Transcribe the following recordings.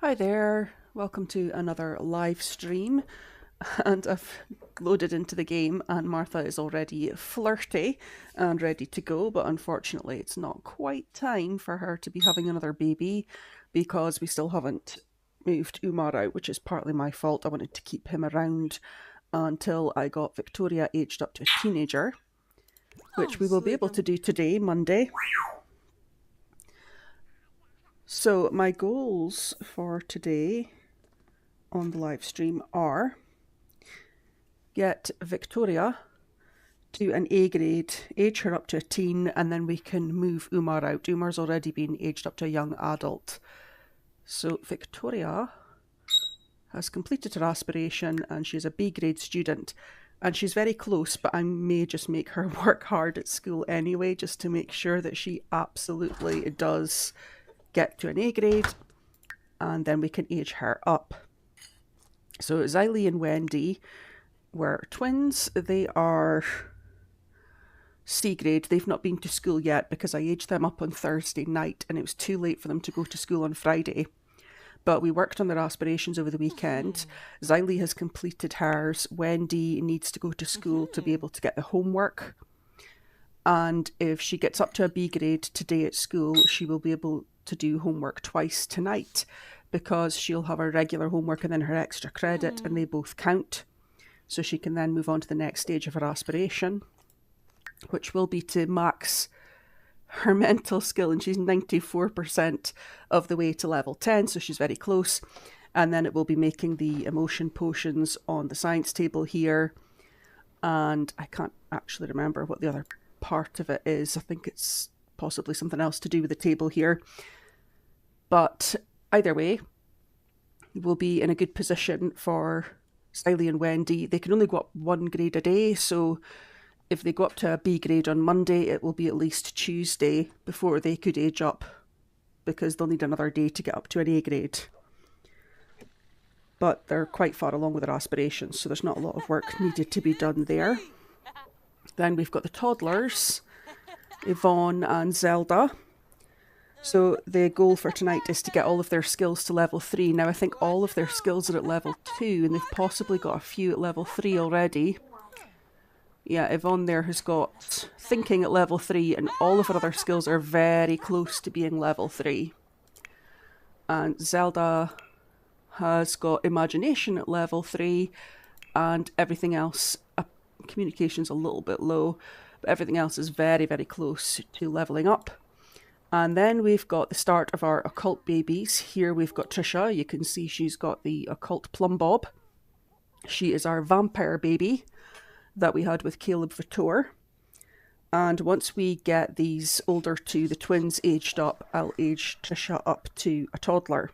Hi there, welcome to another live stream. And I've loaded into the game, and Martha is already flirty and ready to go, but unfortunately, it's not quite time for her to be having another baby because we still haven't moved Umar out, which is partly my fault. I wanted to keep him around until I got Victoria aged up to a teenager, which we will be able to do today, Monday. So, my goals for today on the live stream are get Victoria to an A grade, age her up to a teen, and then we can move Umar out. Umar's already been aged up to a young adult. So Victoria has completed her aspiration and she's a B grade student. And she's very close, but I may just make her work hard at school anyway, just to make sure that she absolutely does get to an A grade, and then we can age her up. So Xylie and Wendy were twins. They are C grade. They've not been to school yet because I aged them up on Thursday night and it was too late for them to go to school on Friday. But we worked on their aspirations over the weekend. Xylie has completed hers. Wendy needs to go to school to be able to get the homework. And if she gets up to a B grade today at school, she will be able to do homework twice tonight because she'll have her regular homework and then her extra credit, and they both count. So she can then move on to the next stage of her aspiration, which will be to max her mental skill, and she's 94% of the way to level 10, so she's very close. And then it will be making the emotion potions on the science table here, and I can't actually remember what the other part of it is. I think it's possibly something else to do with the table here. But either way, we'll be in a good position for Xylie and Wendy. They can only go up one grade a day, so if they go up to a B grade on Monday, it will be at least Tuesday before they could age up, because they'll need another day to get up to an A grade. But they're quite far along with their aspirations, so there's not a lot of work needed to be done there. Then we've got the toddlers, Yvonne and Zelda. So the goal for tonight is to get all of their skills to level 3. Now I think all of their skills are at level 2, and they've possibly got a few at level 3 already. Yeah, Yvonne there has got thinking at level 3, and all of her other skills are very close to being level 3. And Zelda has got imagination at level 3, and everything else, communication's a little bit low, but everything else is very, very close to leveling up. And then we've got the start of our occult babies. Here we've got Tricia. You can see she's got the occult plum bob. She is our vampire baby that we had with Caleb Vitor. And once we get these older two, the twins, aged up, I'll age Tricia up to a toddler.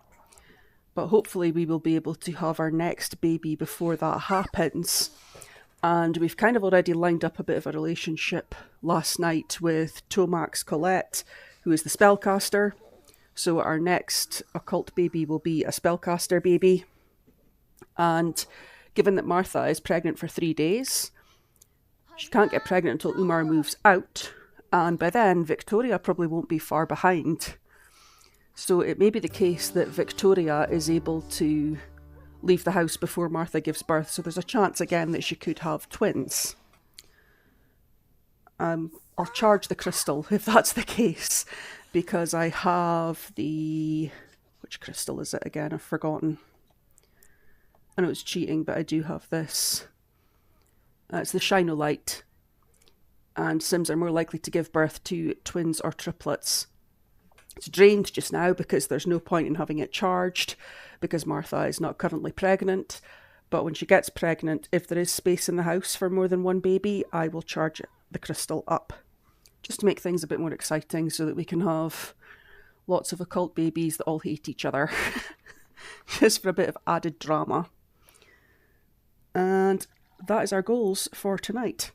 But hopefully we will be able to have our next baby before that happens. And we've kind of already lined up a bit of a relationship last night with Tomax Colette, who is the spellcaster. So our next occult baby will be a spellcaster baby. And given that Martha is pregnant for 3 days, she can't get pregnant until Umar moves out. And by then, Victoria probably won't be far behind. So it may be the case that Victoria is able to leave the house before Martha gives birth. So there's a chance again that she could have twins. I'll charge the crystal if that's the case, because I have the... Which crystal is it again? I've forgotten. I know it's cheating, but I do have this. It's the Shino-Light. And Sims are more likely to give birth to twins or triplets. It's drained just now because there's no point in having it charged, because Martha is not currently pregnant. But when she gets pregnant, if there is space in the house for more than one baby, I will charge the crystal up, just to make things a bit more exciting so that we can have lots of occult babies that all hate each other, just for a bit of added drama. And that is our goals for tonight.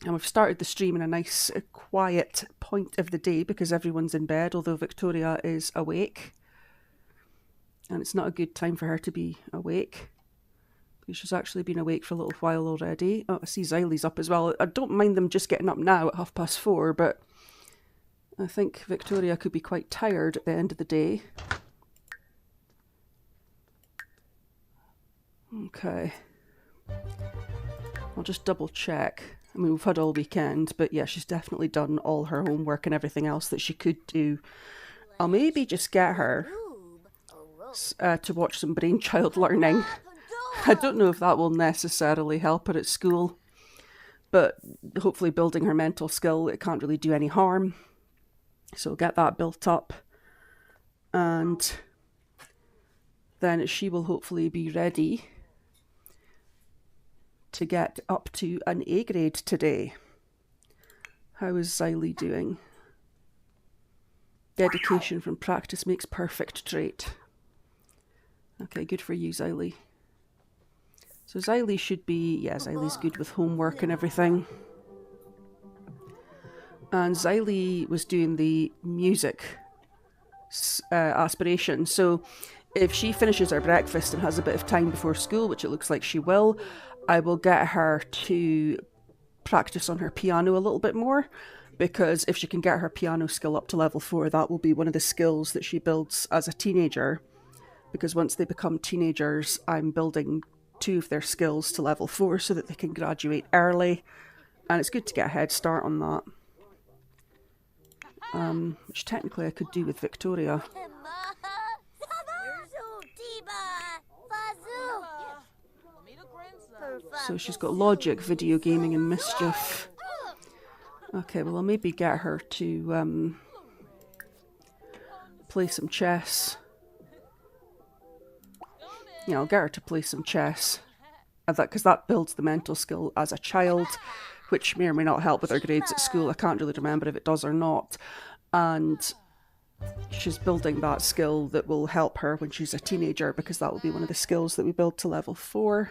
And we've started the stream in a nice quiet point of the day because everyone's in bed, although Victoria is awake. And it's not a good time for her to be awake. She's actually been awake for a little while already. Oh, I see Xylie's up as well. I don't mind them just getting up now at 4:30, but I think Victoria could be quite tired at the end of the day. Okay. I'll just double check. I mean, we've had all weekend, but yeah, she's definitely done all her homework and everything else that she could do. I'll maybe just get her to watch some brainchild learning. I don't know if that will necessarily help her at school, but hopefully building her mental skill, it can't really do any harm. So get that built up, and then she will hopefully be ready to get up to an A grade today. How is Xylie doing? Dedication from practice makes perfect trait. Okay, good for you, Xylie. So Xylie should be, yeah, Xylie's good with homework and everything. And Xylie was doing the music aspiration. So if she finishes her breakfast and has a bit of time before school, which it looks like she will, I will get her to practice on her piano a little bit more, because if she can get her piano skill up to level 4, that will be one of the skills that she builds as a teenager. Because once they become teenagers, I'm building 2 of their skills to level 4 so that they can graduate early. And it's good to get a head start on that. Which technically I could do with Victoria. So she's got logic, video gaming and mischief. Okay, well I'll maybe get her to play some chess. Yeah, I'll get her to play some chess. Because that builds the mental skill as a child, which may or may not help with her grades at school. I can't really remember if it does or not. And she's building that skill that will help her when she's a teenager, because that will be one of the skills that we build to level 4.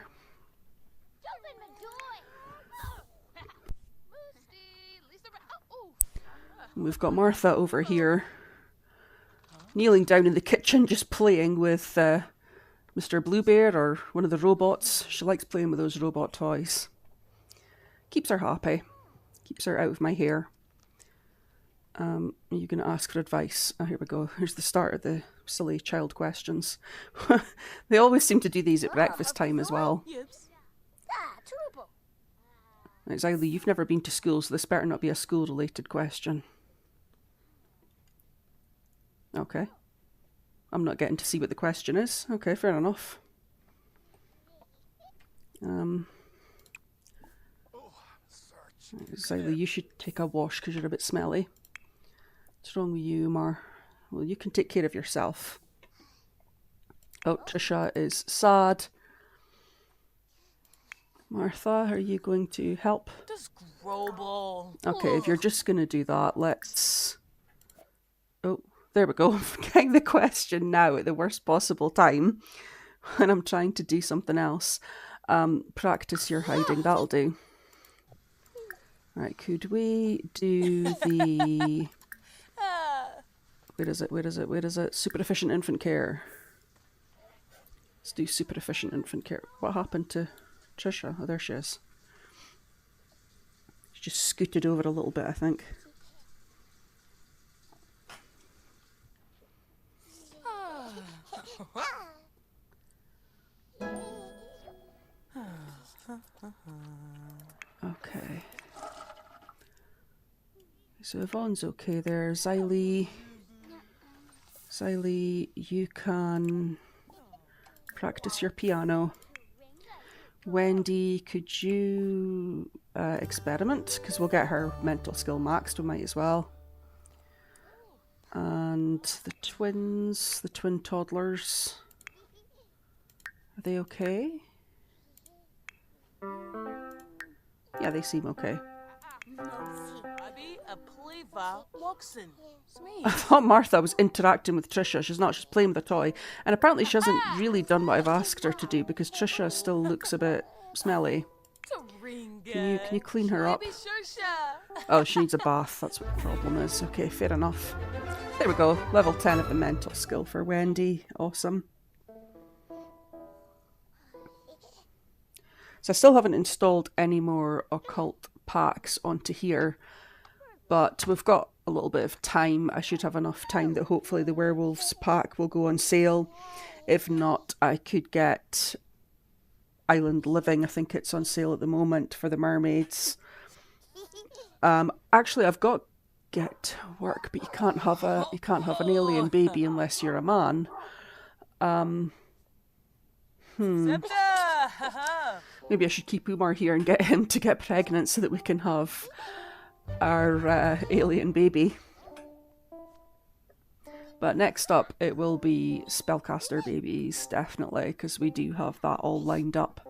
And we've got Martha over here, kneeling down in the kitchen, just playing with Mr. Bluebeard or one of the robots. She likes playing with those robot toys. Keeps her happy. Keeps her out of my hair. Are you going to ask for advice? Oh, here we go. Here's the start of the silly child questions. They always seem to do these at breakfast time as well. Right, Xylie, you've never been to school, so this better not be a school-related question. Okay. I'm not getting to see what the question is. Okay, fair enough. Xylie, you should take a wash because you're a bit smelly. What's wrong with you, Umar? Well, you can take care of yourself. Oh, Tricia is sad. Martha, are you going to help? Okay, if you're just going to do that, let's... Oh, there we go. I'm getting the question now at the worst possible time when I'm trying to do something else. Practice your hiding, that'll do. Right, could we do the... Where is it? Super efficient infant care. Let's do super efficient infant care. What happened to Tricia? Oh, there she is. She just scooted over a little bit, I think. Okay. So Yvonne's okay there. Xylie, you can practice your piano. Wendy, could you experiment? Because we'll get her mental skill maxed, we might as well. And the twin toddlers, are they okay? Yeah, they seem okay. I thought Martha was interacting with Tricia. She's not, she's playing with a toy. And apparently she hasn't really done what I've asked her to do, because Tricia still looks a bit smelly. Can you clean her up? Oh, she needs a bath. That's what the problem is. Okay, fair enough. There we go. Level 10 of the mental skill for Wendy. Awesome. So I still haven't installed any more occult packs onto here, but we've got a little bit of time. I should have enough time that hopefully the werewolves pack will go on sale. If not, I could get Island Living. I think it's on sale at the moment for the mermaids. Actually, I've got Get to Work, but you can't have an alien baby unless you're a man. Maybe I should keep Umar here and get him to get pregnant so that we can have our alien baby. But next up, it will be spellcaster babies, definitely, because we do have that all lined up.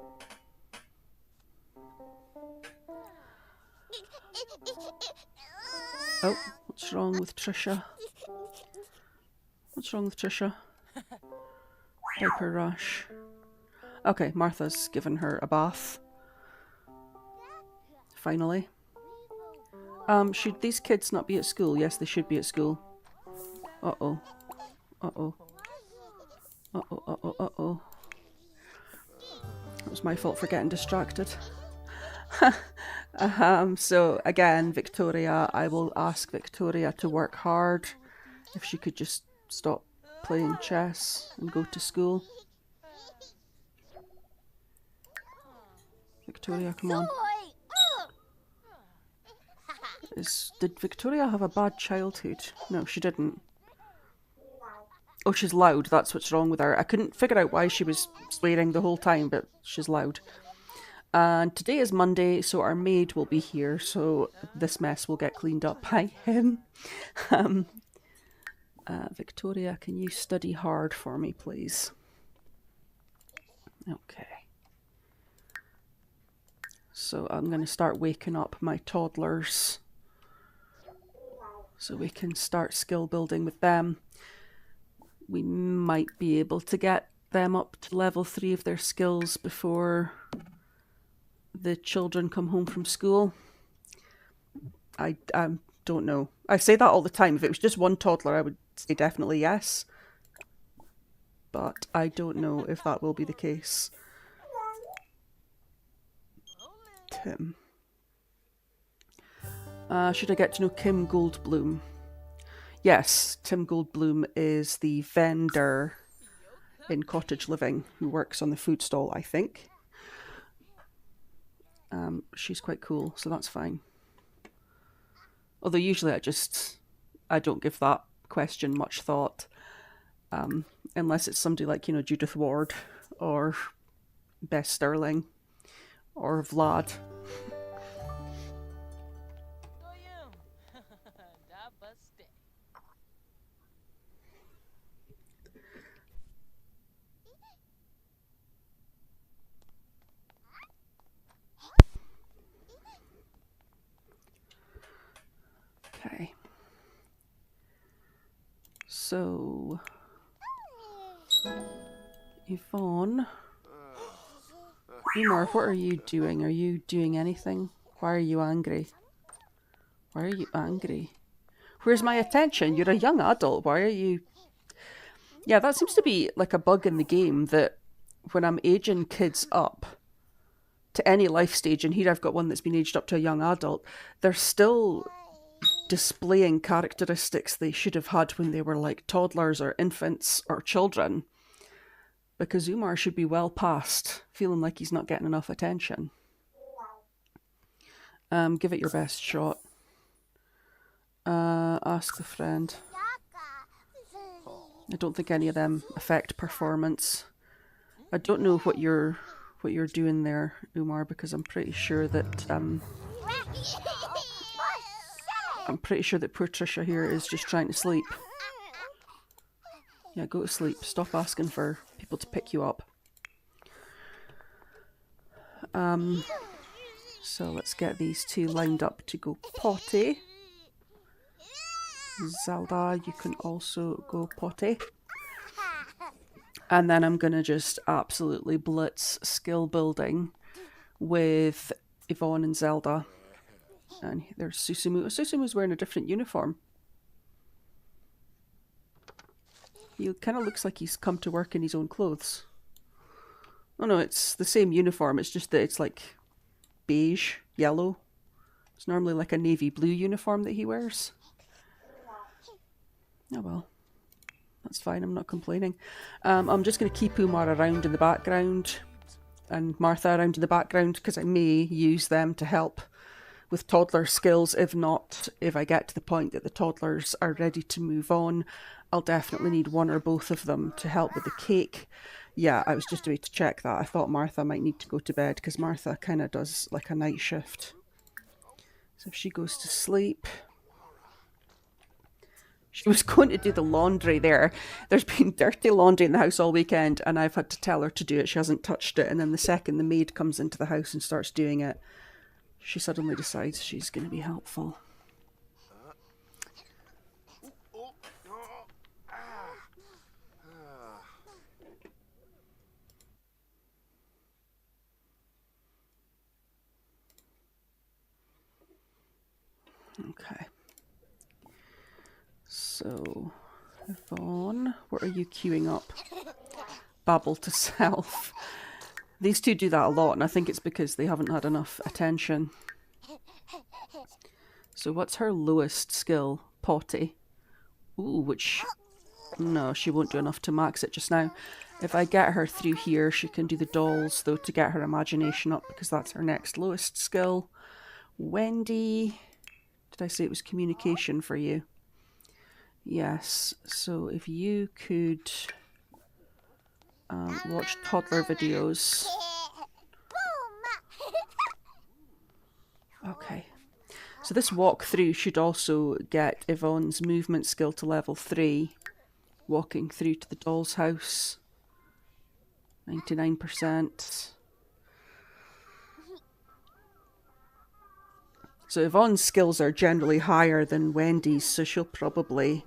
Oh, what's wrong with Tricia? What's wrong with Tricia? Diaper rash. Okay, Martha's given her a bath. Finally. Should these kids not be at school? Yes, they should be at school. Uh-oh. Uh-oh. Uh-oh, uh-oh, uh-oh. It was my fault for getting distracted. So again, Victoria, I will ask Victoria to work hard. If she could just stop playing chess and go to school. Victoria, come on. Did Victoria have a bad childhood? No, she didn't. Oh, she's loud. That's what's wrong with her. I couldn't figure out why she was swearing the whole time, but she's loud. And today is Monday, so our maid will be here, so this mess will get cleaned up by him. Victoria, can you study hard for me, please? Okay. So I'm going to start waking up my toddlers so we can start skill building with them. We might be able to get them up to level 3 of their skills before the children come home from school. I don't know. I say that all the time. If it was just one toddler, I would say definitely yes. But I don't know if that will be the case. Tim. Should I get to know Kim Goldblum? Yes, Tim Goldblum is the vendor in Cottage Living who works on the food stall, I think. She's quite cool, so that's fine. Although usually I don't give that question much thought. Unless it's somebody like, Judith Ward or Bess Sterling or Vlad. Okay. So, Yvonne. Umar, what are you doing? Are you doing anything? Why are you angry? Why are you angry? Where's my attention? You're a young adult. Why are you... Yeah, that seems to be like a bug in the game, that when I'm aging kids up to any life stage, and here I've got one that's been aged up to a young adult, they're still displaying characteristics they should have had when they were like toddlers or infants or children. Because Umar should be well past feeling like he's not getting enough attention. Give it your best shot. Ask the friend. I don't think any of them affect performance. I don't know what you're doing there, Umar, because I'm pretty sure that poor Tricia here is just trying to sleep. Yeah, go to sleep. Stop asking for people to pick you up. So let's get these two lined up to go potty. Zelda, you can also go potty. And then I'm going to just absolutely blitz skill building with Yvonne and Zelda. And there's Susumu. Susumu's wearing a different uniform. He kind of looks like he's come to work in his own clothes. Oh no, it's the same uniform. It's just that it's like beige, yellow. It's normally like a navy blue uniform that he wears. Oh well. That's fine, I'm not complaining. I'm just going to keep Umar around in the background and Martha around in the background, because I may use them to help with toddler skills. If not, if I get to the point that the toddlers are ready to move on, I'll definitely need one or both of them to help with the cake. Yeah, I was just about to check that. I thought Martha might need to go to bed because Martha kind of does like a night shift. So if she goes to sleep... She was going to do the laundry there. There's been dirty laundry in the house all weekend and I've had to tell her to do it. She hasn't touched it. And then the second the maid comes into the house and starts doing it, she suddenly decides she's going to be helpful. Okay. So, Yvonne, what are you queuing up? Babble to self. These two do that a lot, and I think it's because they haven't had enough attention. So what's her lowest skill? Potty. Ooh, which... No, she won't do enough to max it just now. If I get her through here, she can do the dolls, though, to get her imagination up, because that's her next lowest skill. Wendy... Did I say it was communication for you? Yes, so if you could watch toddler videos. Okay. So this walkthrough should also get Yvonne's movement skill to level 3. Walking through to the doll's house. 99%. So Yvonne's skills are generally higher than Wendy's, so she'll probably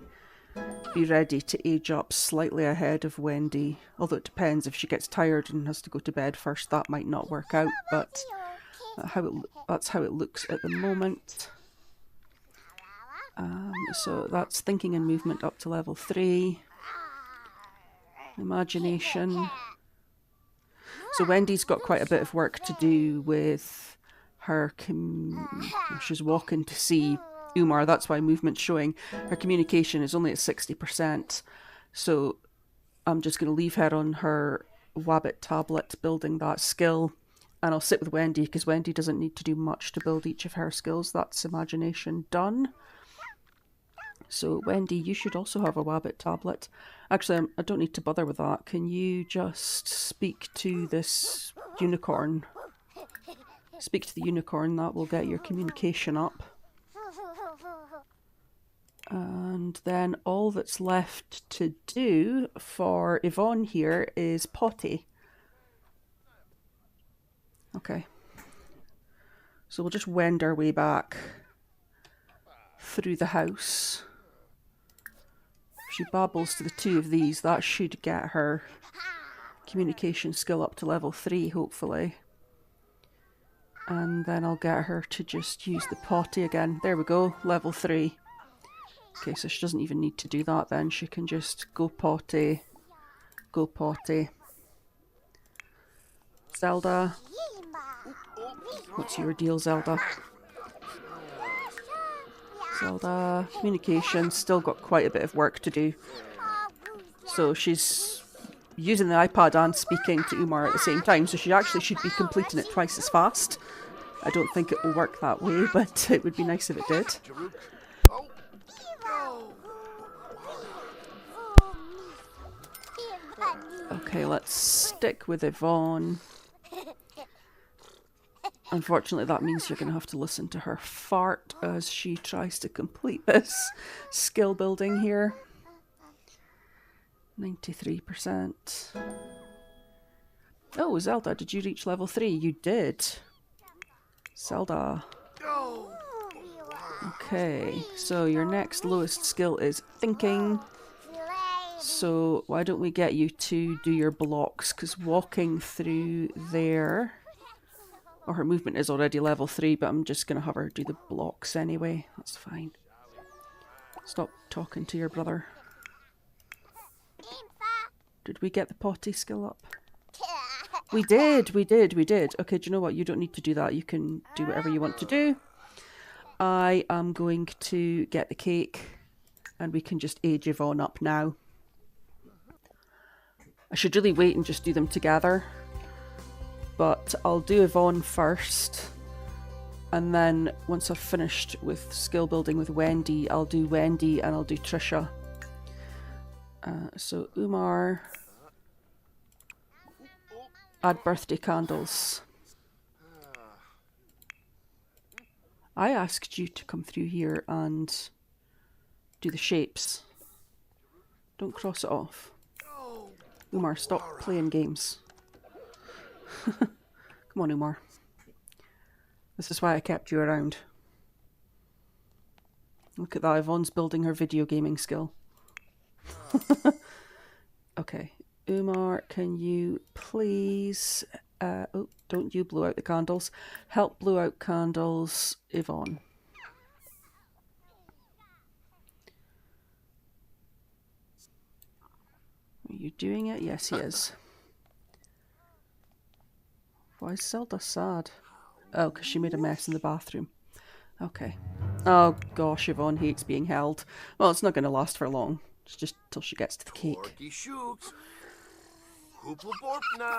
be ready to age up slightly ahead of Wendy. Although it depends, if she gets tired and has to go to bed first, that might not work out, but that's how it looks at the moment. So that's thinking and movement up to level 3. Imagination. So Wendy's got quite a bit of work to do with her, she's walking to see Umar, that's why movement's showing. Her communication is only at 60%, so I'm just going to leave her on her Wabbit tablet building that skill, and I'll sit with Wendy because Wendy doesn't need to do much to build each of her skills. That's imagination done. So Wendy, you should also have a Wabbit tablet. Actually, I don't need to bother with that. Can you just speak to this unicorn? Speak to the unicorn, that will get your communication up. And then all that's left to do for Yvonne here is potty. Okay. So we'll just wend our way back through the house. If she babbles to the two of these, that should get her communication skill up to level 3, hopefully. And then I'll get her to just use the potty again. There we go, level 3. Okay, so she doesn't even need to do that then. She can just go potty, go potty. Zelda. What's your deal, Zelda? Zelda, communication, still got quite a bit of work to do. So she's using the iPad and speaking to Umar at the same time, so she actually should be completing it twice as fast. I don't think it will work that way, but it would be nice if it did. Okay, let's stick with Yvonne. Unfortunately, that means you're going to have to listen to her fart as she tries to complete this skill building here. 93%. Oh, Zelda, did you reach level 3? You did. Zelda. Okay, so your next lowest skill is thinking. So why don't we get you to do your blocks, because walking through there... Or her movement is already level 3, but I'm just going to have her do the blocks anyway. That's fine. Stop talking to your brother. Did we get the potty skill up? We did. Okay, do you know what? You don't need to do that. You can do whatever you want to do. I am going to get the cake, and we can just age Yvonne up now. I should really wait and just do them together. but I'll do Yvonne first, and then once I've finished with skill building with Wendy, I'll do Wendy and I'll do Tricia. So Umar, add birthday candles. I asked you to come through here and do the shapes. Don't cross it off. Umar, stop playing games. Come on, Umar. This is why I kept you around. Look at that, Yvonne's building her video gaming skill. Okay, Umar, can you please... oh, don't you blow out the candles. Help blow out candles, Yvonne. Are you doing it? Yes, he is. Why is Zelda sad? Oh, because she made a mess in the bathroom. Okay. Oh gosh, Yvonne hates being held. Well, it's not going to last for long. It's just till she gets to the cake.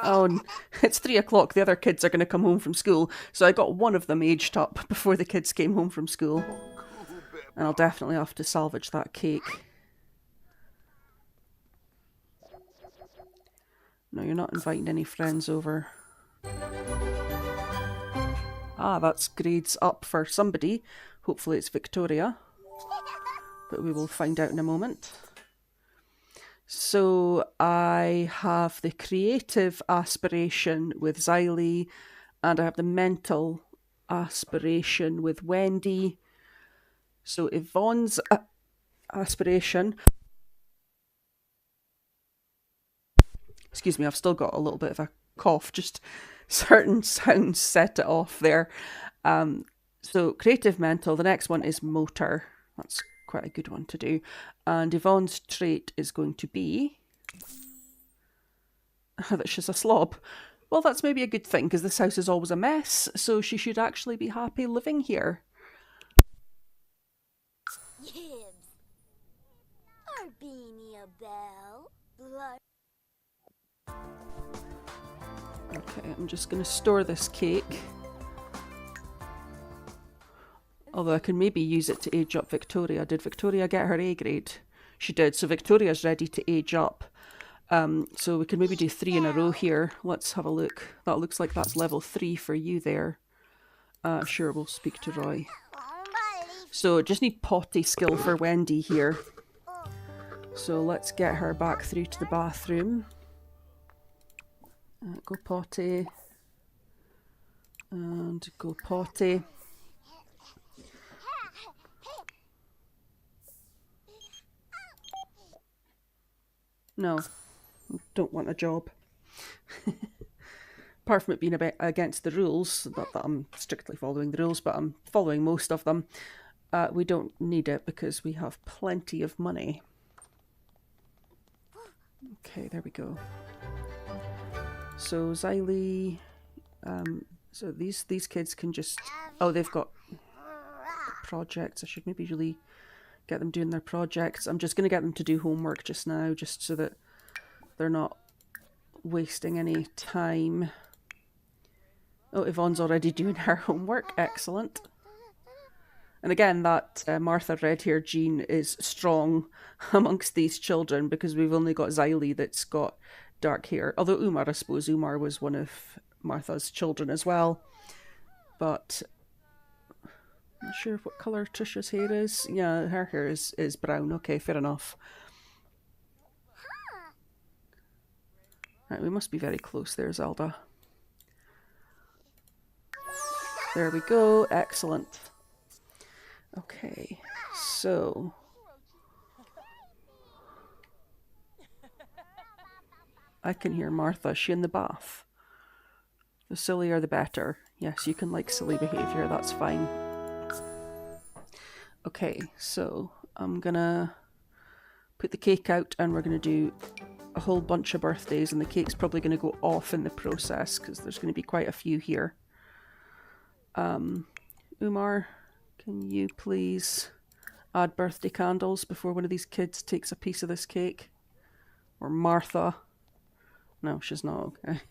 Oh, it's 3 o'clock. The other kids are going to come home from school. So I got one of them aged up before the kids came home from school. And I'll definitely have to salvage that cake. No, you're not inviting any friends over. Ah, that's grades up for somebody. Hopefully it's Victoria. But we will find out in a moment. So I have the creative aspiration with Xylie, and I have the mental aspiration with Wendy. So Yvonne's aspiration... Excuse me, I've still got a little bit of a cough, just certain sounds set it off there. So creative mental, the next one is motor. That's quite a good one to do. And Yvonne's trait is going to be that she's a slob. Well, that's maybe a good thing, because this house is always a mess, so she should actually be happy living here. Gibbs, Arbinia Bell, blood. Okay, I'm just going to store this cake. Although I can maybe use it to age up Victoria. Did Victoria get her A grade? She did, so Victoria's ready to age up. So we can maybe do 3 in a row here. Let's have a look. That looks like that's level 3 for you there. Sure, we'll speak to Roy. So just need potty skill for Wendy here. So let's get her back through to the bathroom. Go potty. And go potty. No, don't want a job. Apart from it being a bit against the rules, not that I'm strictly following the rules, but I'm following most of them. We don't need it because we have plenty of money. Okay, there we go. So Xylie, so these kids can just, oh, they've got projects. I should maybe really get them doing their projects. I'm just going to get them to do homework just now, just so that they're not wasting any time. Oh, Yvonne's already doing her homework. Excellent. And again, that Martha red hair gene is strong amongst these children because we've only got Xylie that's got dark hair. Although Umar, I suppose Umar was one of Martha's children as well. But I'm not sure what colour Tricia's hair is. Yeah, her hair is brown. Okay, fair enough. Right, we must be very close there, Zelda. There we go. Excellent. Okay, so... I can hear Martha. Is she in the bath? The sillier the better. Yes, you can like silly behaviour. That's fine. Okay, so I'm gonna put the cake out and we're gonna do a whole bunch of birthdays, and the cake's probably gonna go off in the process because there's gonna be quite a few here. Umar, can you please add birthday candles before one of these kids takes a piece of this cake? Or Martha. No, she's not. Okay.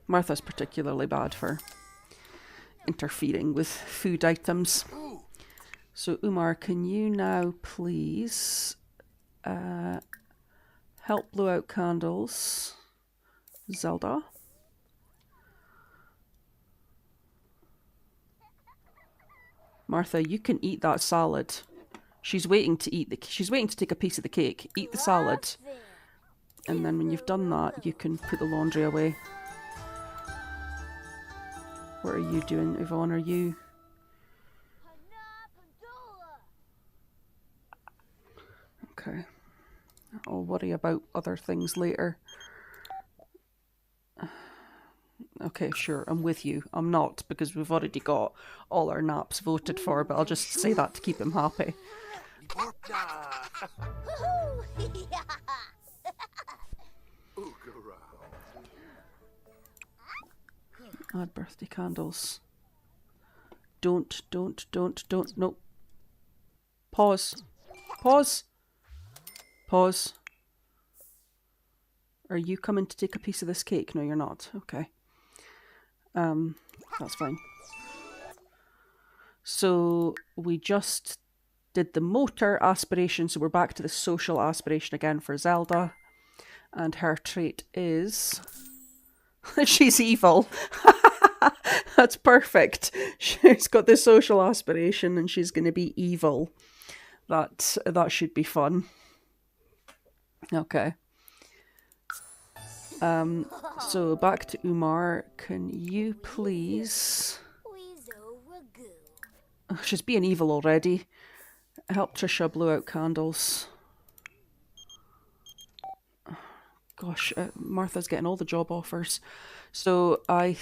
Martha's particularly bad for interfering with food items. So Umar, can you now please help blow out candles? Zelda. Martha, you can eat that salad. She's waiting to take a piece of the cake. Eat the salad. And then when you've done that, you can put the laundry away. What are you doing, Yvonne? Are you... Okay. I'll worry about other things later. Okay, sure, I'm with you. I'm not, because we've already got all our naps voted for, but I'll just say that to keep him happy. Add birthday candles. Don't. Nope. Pause. Are you coming to take a piece of this cake? No, you're not. Okay. That's fine. So we just did the motor aspiration, so we're back to the social aspiration again for Zelda. And her trait is... she's evil. That's perfect. She's got the social aspiration and she's going to be evil. That should be fun. Okay. So back to Umar. Can you please... Oh, she's being evil already. Help Tricia blow out candles. Gosh, Martha's getting all the job offers. So I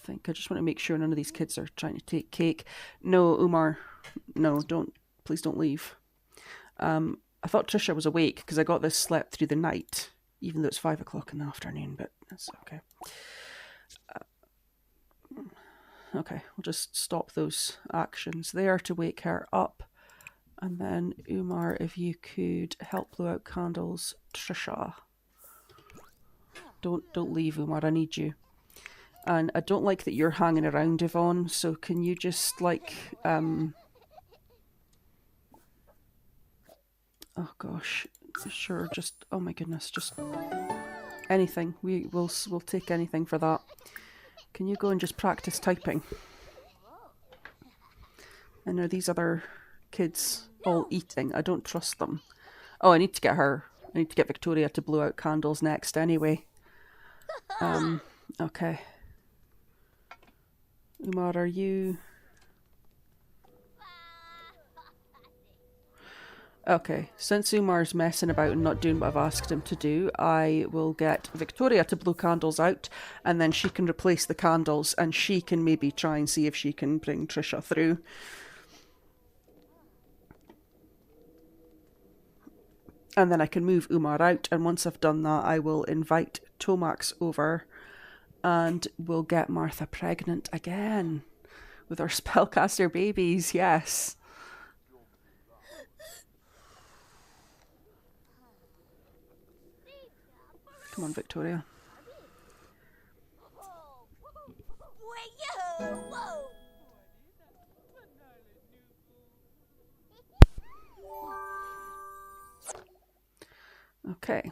think I just want to make sure none of these kids are trying to take cake. No, Umar. No, don't. Please don't leave. I thought Tricia was awake because I got this slept through the night, even though it's 5 o'clock in the afternoon, but that's okay. Okay, we'll just stop those actions there to wake her up. And then, Umar, if you could help blow out candles, Tricia. Don't leave, Umar, I need you. And I don't like that you're hanging around, Yvonne, so can you just, like, oh gosh, sure, just, oh my goodness, just anything. We'll take anything for that. Can you go and just practice typing? And are these other kids all eating? I don't trust them. Oh, I need to get Victoria to blow out candles next anyway. Okay. Umar, are you... Okay, since Umar's messing about and not doing what I've asked him to do, I will get Victoria to blow candles out, and then she can replace the candles, and she can maybe try and see if she can bring Tricia through. And then I can move Umar out, and once I've done that, I will invite Tomax over, and we'll get Martha pregnant again with our spellcaster babies, yes. Come on, Victoria. Okay.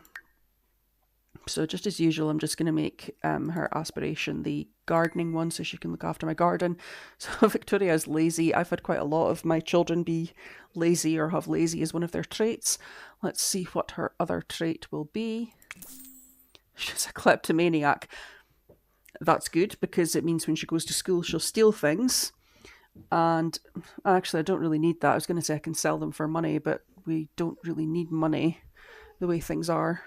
So just as usual, I'm just going to make her aspiration the gardening one so she can look after my garden. So Victoria is lazy. I've had quite a lot of my children be lazy or have lazy as one of their traits. Let's see what her other trait will be. She's a kleptomaniac. That's good because it means when she goes to school she'll steal things. And actually I don't really need that. I was going to say I can sell them for money, but we don't really need money the way things are.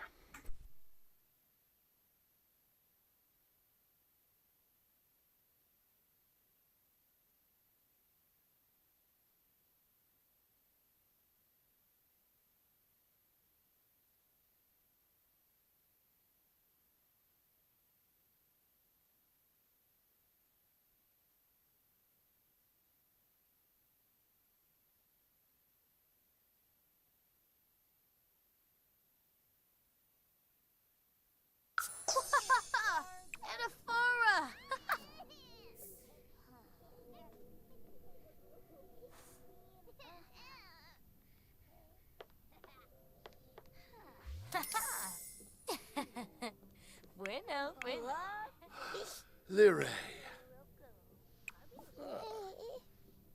Lyre.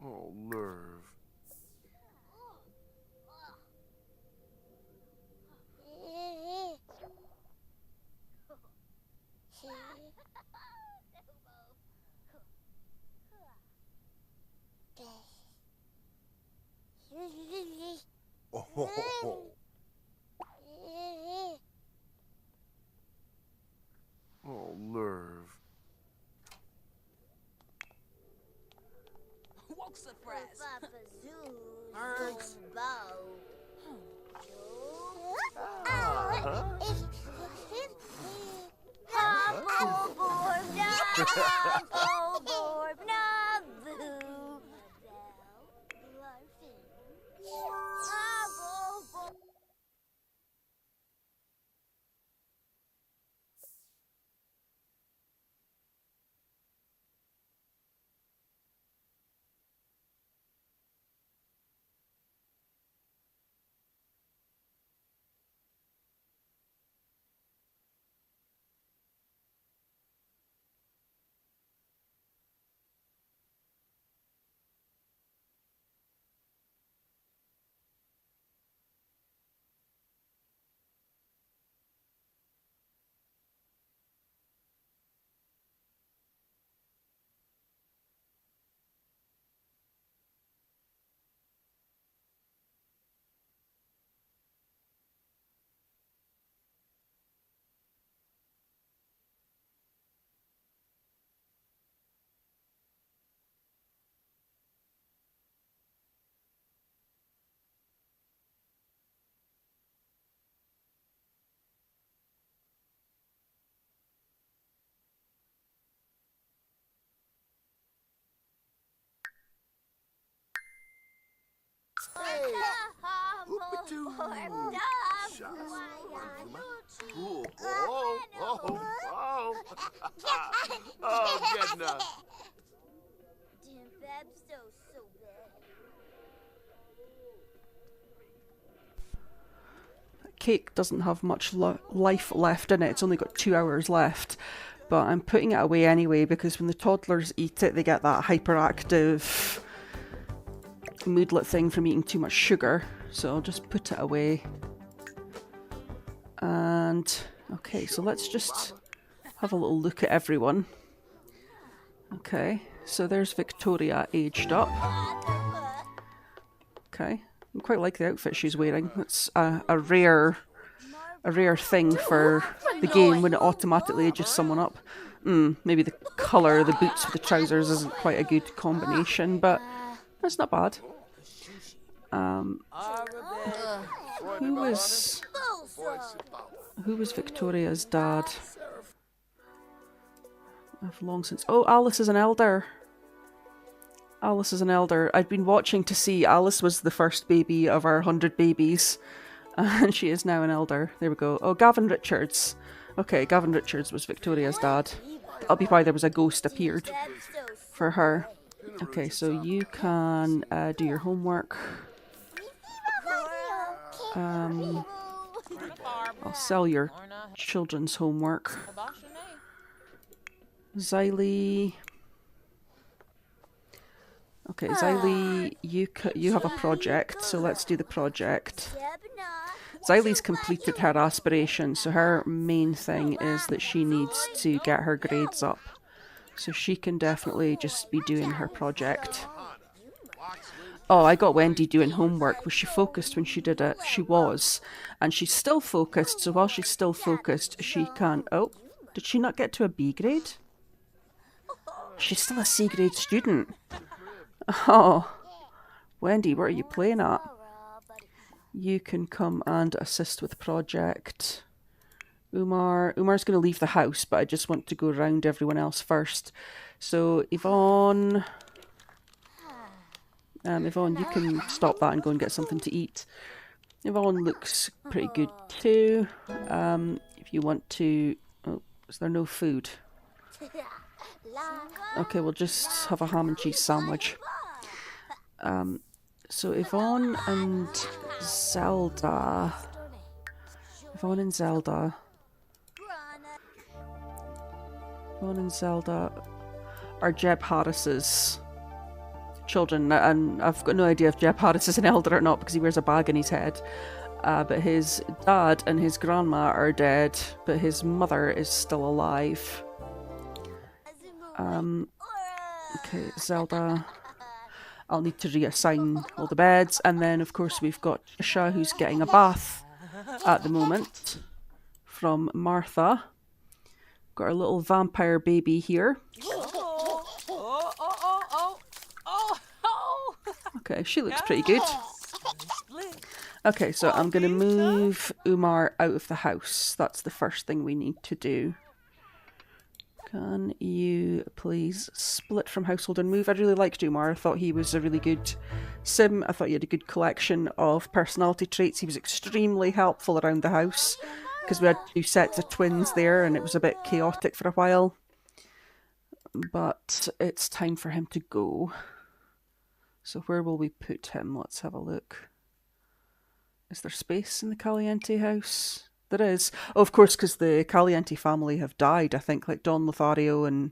Oh, nerve. Oh. Oh, nerve. What's the press? Oop-a-doo. Oh, oh, oh, oh. Oh, Gedna. Cake doesn't have much life left in it. It's only got 2 hours left. But I'm putting it away anyway because when the toddlers eat it, they get that hyperactive moodlet thing from eating too much sugar. So I'll just put it away. And okay, so let's just have a little look at everyone. Okay, so there's Victoria aged up. Okay, I quite like the outfit she's wearing. It's a rare thing for the game when it automatically ages someone up. Maybe the colour of the boots with the trousers isn't quite a good combination, but that's not bad. Who was Victoria's dad? I've long since... Oh, Alice is an elder. Alice is an elder. I've been watching to see Alice was the first baby of our 100 babies. And she is now an elder. There we go. Oh, Gavin Richards. Okay, Gavin Richards was Victoria's dad. That'll be why there was a ghost appeared for her. Okay, so you can do your homework. I'll sell your children's homework. Xylie. Okay, Xylie, you have a project, so let's do the project. Xylie's completed her aspiration, so her main thing is that she needs to get her grades up. So she can definitely just be doing her project. Oh, I got Wendy doing homework. Was she focused when she did it? She was. And she's still focused, so while she's still focused, she can... Oh, did she not get to a B grade? She's still a C grade student. Oh, Wendy, what are you playing at? You can come and assist with the project. Umar's going to leave the house, but I just want to go around everyone else first. So, Yvonne... Yvonne, you can stop that and go and get something to eat. Yvonne looks pretty good too. If you want to... Oh, is there no food? Okay, we'll just have a ham and cheese sandwich. So Yvonne and Zelda. Yvonne and Zelda are Jeb Harris's children, and I've got no idea if Jeb Harris is an elder or not because he wears a bag in his head. But his dad and his grandma are dead, but his mother is still alive. Okay, Zelda. I'll need to reassign all the beds, and then of course we've got Tricia, who's getting a bath at the moment from Martha. Got our little vampire baby here. Okay, she looks pretty good. Okay, so I'm going to move Umar out of the house. That's the first thing we need to do. Can you please split from household and move? I really liked Umar. I thought he was a really good sim. I thought he had a good collection of personality traits. He was extremely helpful around the house because we had 2 sets of twins there and it was a bit chaotic for a while. But it's time for him to go. So where will we put him? Let's have a look. Is there space in the Caliente house? There is. Oh, of course, because the Caliente family have died, I think, like Don Lothario, and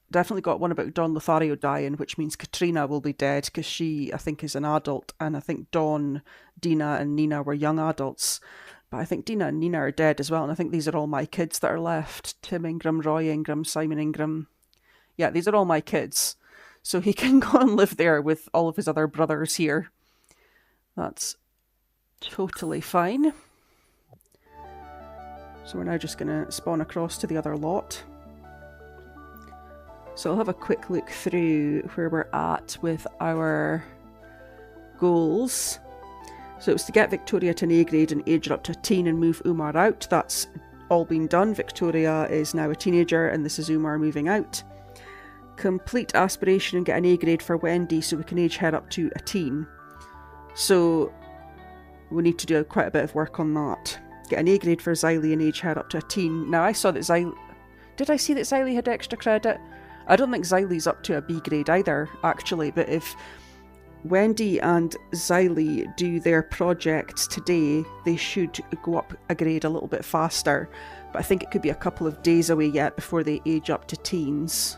definitely got one about Don Lothario dying, which means Katrina will be dead, because she, I think, is an adult, and I think Dawn, Dina, and Nina were young adults. But I think Dina and Nina are dead as well, and I think these are all my kids that are left. Tim Ingram, Roy Ingram, Simon Ingram. Yeah, these are all my kids. So he can go and live there with all of his other brothers here. That's totally fine. So we're now just going to spawn across to the other lot. So I'll have a quick look through where we're at with our goals. So it was to get Victoria to an A grade and age her up to a teen and move Umar out. That's all been done. Victoria is now a teenager and this is Umar moving out. Complete aspiration and get an A grade for Wendy so we can age her up to a teen. So we need to do quite a bit of work on that. Get an A grade for Xylie and age her up to a teen. Now I saw that Xylie... Did I see that Xylie had extra credit? I don't think Xylie's up to a B grade either, actually, but if Wendy and Xylie do their projects today, they should go up a grade a little bit faster. But I think it could be a couple of days away yet before they age up to teens.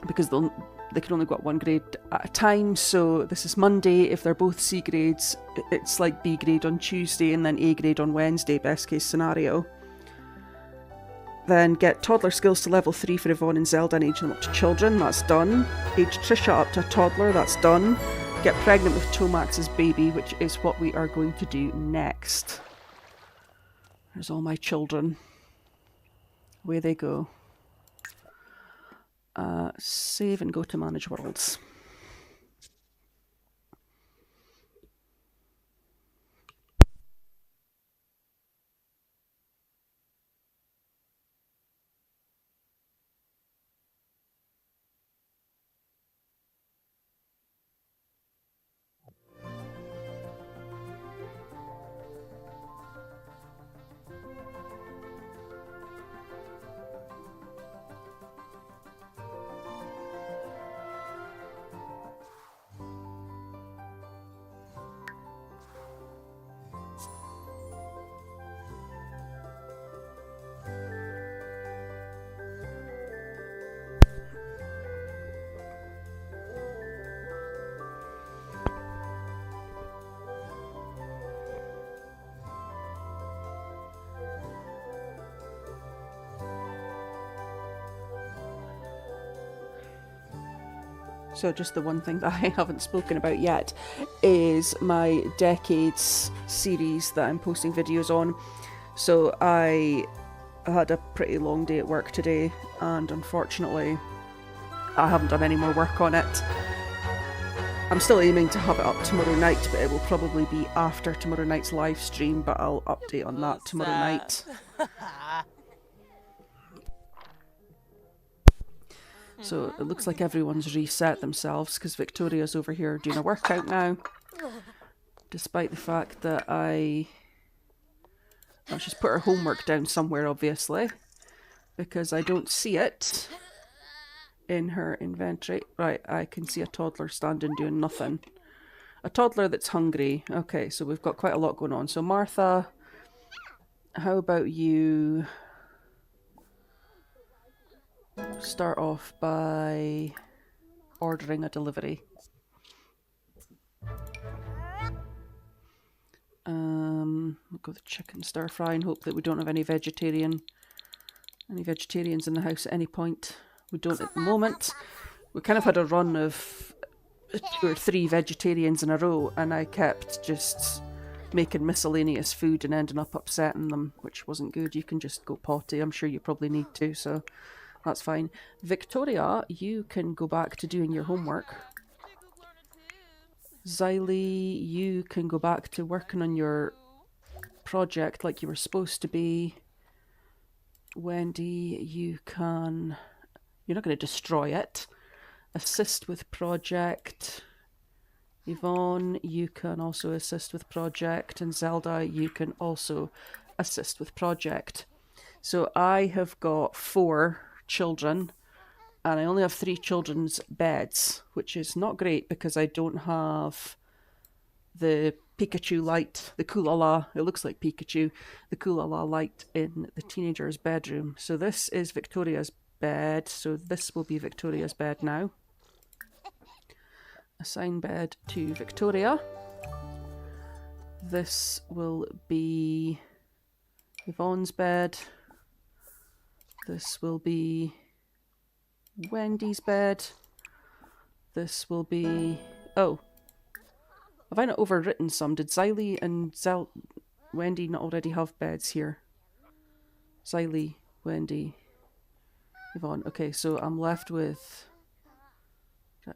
Because they can only go up 1 grade at a time, so this is Monday. If they're both C grades, it's like B grade on Tuesday and then A grade on Wednesday, best case scenario. Then get toddler skills to level 3 for Yvonne and Zelda and age them up to children, that's done. Age Tricia up to a toddler, that's done. Get pregnant with Tomax's baby, which is what we are going to do next. There's all my children. Away they go. Save and go to manage worlds. So just the one thing that I haven't spoken about yet is my Decades series that I'm posting videos on. So I had a pretty long day at work today and unfortunately I haven't done any more work on it. I'm still aiming to have it up tomorrow night, but it will probably be after tomorrow night's live stream, but I'll update on that tomorrow night. So it looks like everyone's reset themselves because Victoria's over here doing a workout now. Despite the fact that she's put her homework down somewhere, obviously, because I don't see it in her inventory. Right, I can see a toddler standing doing nothing. A toddler that's hungry. Okay, so we've got quite a lot going on. So Martha how about you start off by ordering a delivery? We'll go the chicken stir fry and hope that we don't have any vegetarians in the house at any point. We don't at the moment. We kind of had a run of 2 or 3 vegetarians in a row, and I kept just making miscellaneous food and ending up upsetting them, which wasn't good. You can just go potty. I'm sure you probably need to, so that's fine. Victoria, you can go back to doing your homework. Xylie, you can go back to working on your project like you were supposed to be. Wendy, you're not going to destroy it. Assist with project. Yvonne, you can also assist with project. And Zelda, you can also assist with project. So I have got 4 children, and I only have 3 children's beds, which is not great because I don't have the Pikachu light, the Kulala, it looks like Pikachu, the Kulala light in the teenager's bedroom. So this is Victoria's bed, so this will be Victoria's bed now. Assign bed to Victoria. This will be Yvonne's bed. This will be Wendy's bed. This will be... Oh. Have I not overwritten some? Did Xylie and Wendy not already have beds here? Xylie, Wendy, Yvonne. Okay, so I'm left with...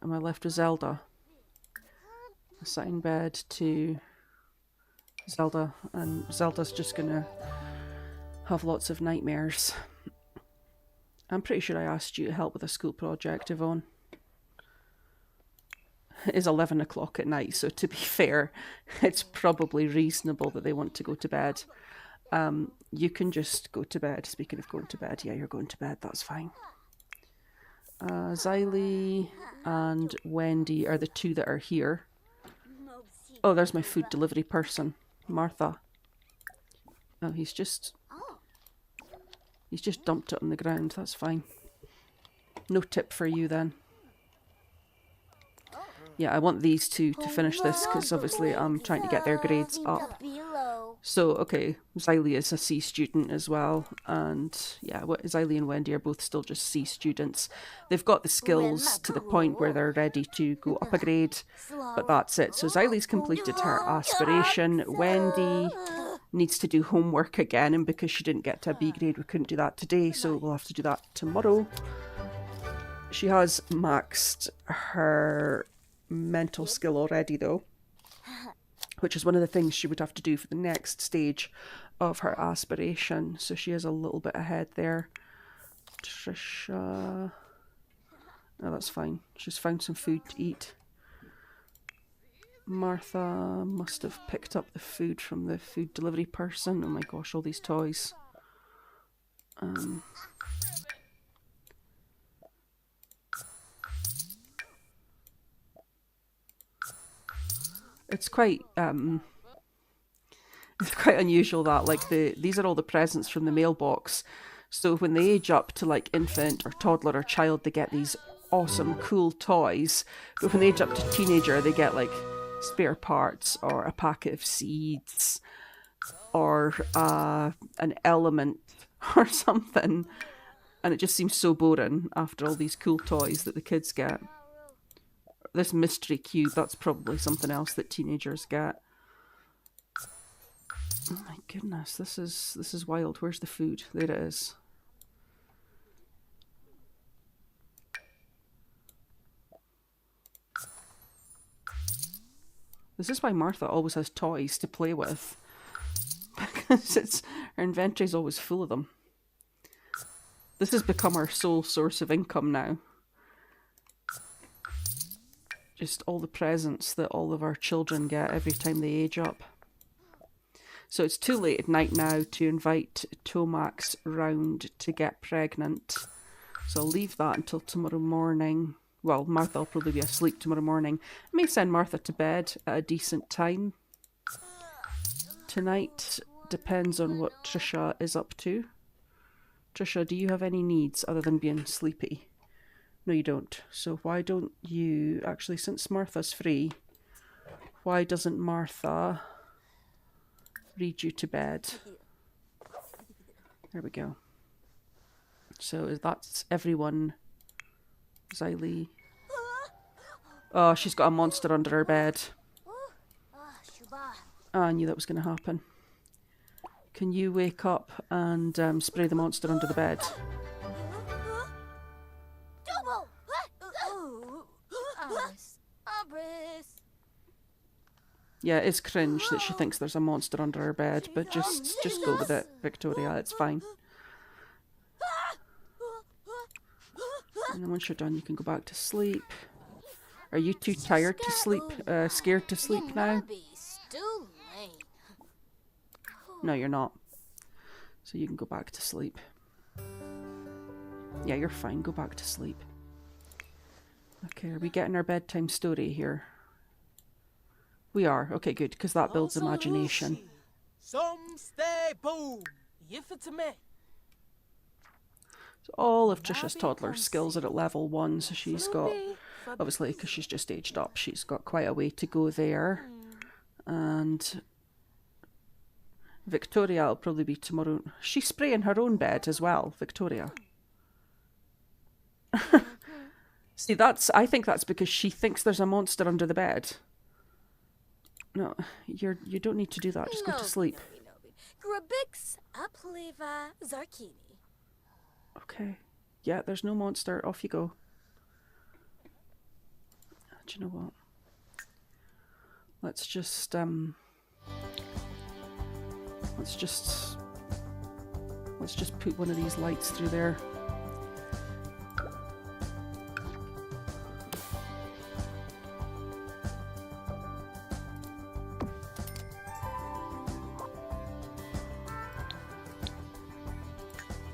Am I left with Zelda? Assign bed to Zelda, and Zelda's just gonna have lots of nightmares. I'm pretty sure I asked you to help with a school project, Yvonne. It is 11 o'clock at night, so to be fair, it's probably reasonable that they want to go to bed. You can just go to bed. Speaking of going to bed, yeah, you're going to bed, that's fine. Xylie and Wendy are the 2 that are here. Oh, there's my food delivery person, Martha. Oh, he's just dumped it on the ground, that's fine. No tip for you then. Yeah, I want these 2 to finish this because obviously I'm trying to get their grades up. So, okay, Xylie is a C student as well, and yeah, Xylie and Wendy are both still just C students. They've got the skills to the point where they're ready to go up a grade, but that's it. So Xylie's completed her aspiration. Wendy needs to do homework again, and because she didn't get to a B grade, we couldn't do that today, so we'll have to do that tomorrow. She has maxed her mental skill already though, which is one of the things she would have to do for the next stage of her aspiration, so she is a little bit ahead there. Tricia, oh, that's fine, she's found some food to eat. Martha must have picked up the food from the food delivery person. Oh my gosh, all these toys. It's quite unusual that like these are all the presents from the mailbox. So when they age up to like infant or toddler or child, they get these awesome cool toys. But when they age up to teenager, they get like spare parts or a packet of seeds or an element or something. And it just seems so boring after all these cool toys that the kids get. This mystery cube, that's probably something else that teenagers get. Oh my goodness, this is wild. Where's the food? There it is. This is why Martha always has toys to play with. Because her inventory's always full of them. This has become our sole source of income now. Just all the presents that all of our children get every time they age up. So it's too late at night now to invite Tomax round to get pregnant. So I'll leave that until tomorrow morning. Well, Martha will probably be asleep tomorrow morning. I may send Martha to bed at a decent time tonight. depends on what Tricia is up to. Tricia, do you have any needs other than being sleepy? No, you don't. So why don't you... Actually, since Martha's free, why doesn't Martha read you to bed? There we go. So that's everyone. Xylie. Oh, she's got a monster under her bed. Oh, I knew that was going to happen. Can you wake up and spray the monster under the bed? Yeah, it's cringe that she thinks there's a monster under her bed, but just go with it, Victoria. It's fine. And then once you're done, you can go back to sleep. Are you too tired to sleep? Scared to sleep now? No, you're not. So you can go back to sleep. Yeah, you're fine. Go back to sleep. Okay, are we getting our bedtime story here? We are. Okay, good, because that builds imagination. So all of Tricia's toddler skills are at level 1, so she's got, obviously, because she's just aged up, she's got quite a way to go there. And Victoria will probably be tomorrow. She's spraying her own bed as well, Victoria. See, I think that's because she thinks there's a monster under the bed. No, you don't need to do that. Just go to sleep. Okay. Yeah, there's no monster. Off you go. Do you know what? Let's just put one of these lights through there.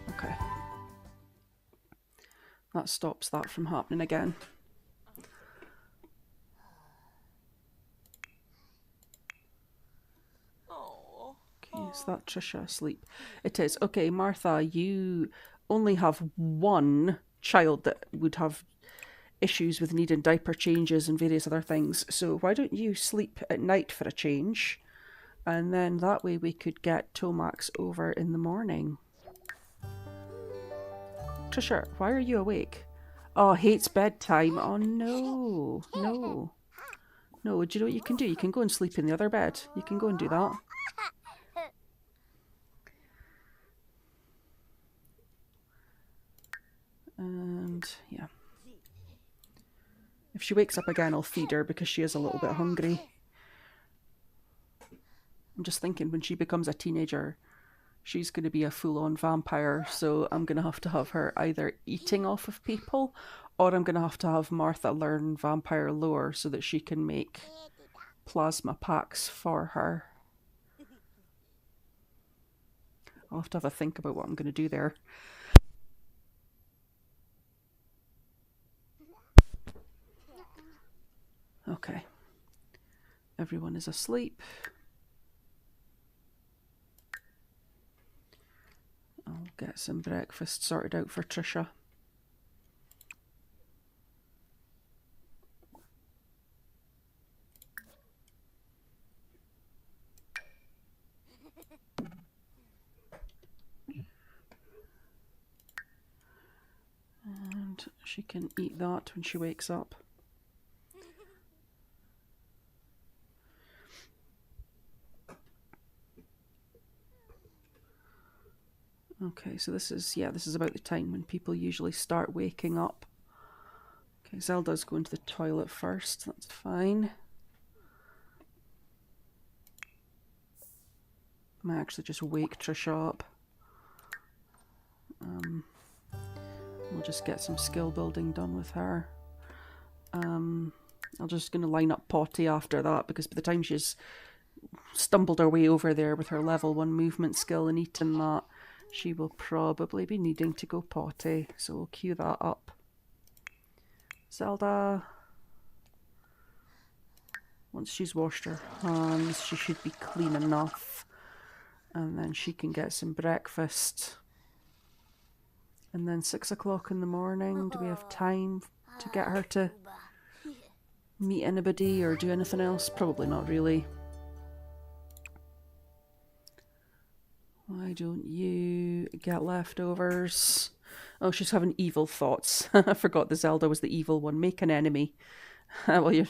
Okay. That stops that from happening again. Is that Tricia asleep? It is. Okay, Martha, you only have one child that would have issues with needing diaper changes and various other things. So why don't you sleep at night for a change? And then that way we could get Tomax over in the morning. Tricia, why are you awake? Oh, hates bedtime. Oh, no. No. No, do you know what you can do? You can go and sleep in the other bed. You can go and do that. And yeah, if she wakes up again, I'll feed her because she is a little bit hungry. I'm just thinking when she becomes a teenager, she's going to be a full-on vampire, so I'm going to have her either eating off of people, or I'm going to have Martha learn vampire lore so that she can make plasma packs for her. I'll have to have a think about what I'm going to do there. Okay, everyone is asleep. I'll get some breakfast sorted out for Tricia. And she can eat that when she wakes up. Okay, so this is about the time when people usually start waking up. Okay, Zelda's going to the toilet first, that's fine. I might actually just wake Tricia up. We'll just get some skill building done with her. I'm just going to line up Potty after that, because by the time she's stumbled her way over there with her level 1 movement skill and eaten that, she will probably be needing to go potty, so we'll queue that up. Zelda. Once she's washed her hands, she should be clean enough. And then she can get some breakfast. And then 6 o'clock in the morning, do we have time to get her to meet anybody or do anything else? Probably not really. Why don't you get leftovers? Oh, she's having evil thoughts. I forgot the Zelda was the evil one. Make an enemy. Well, you're...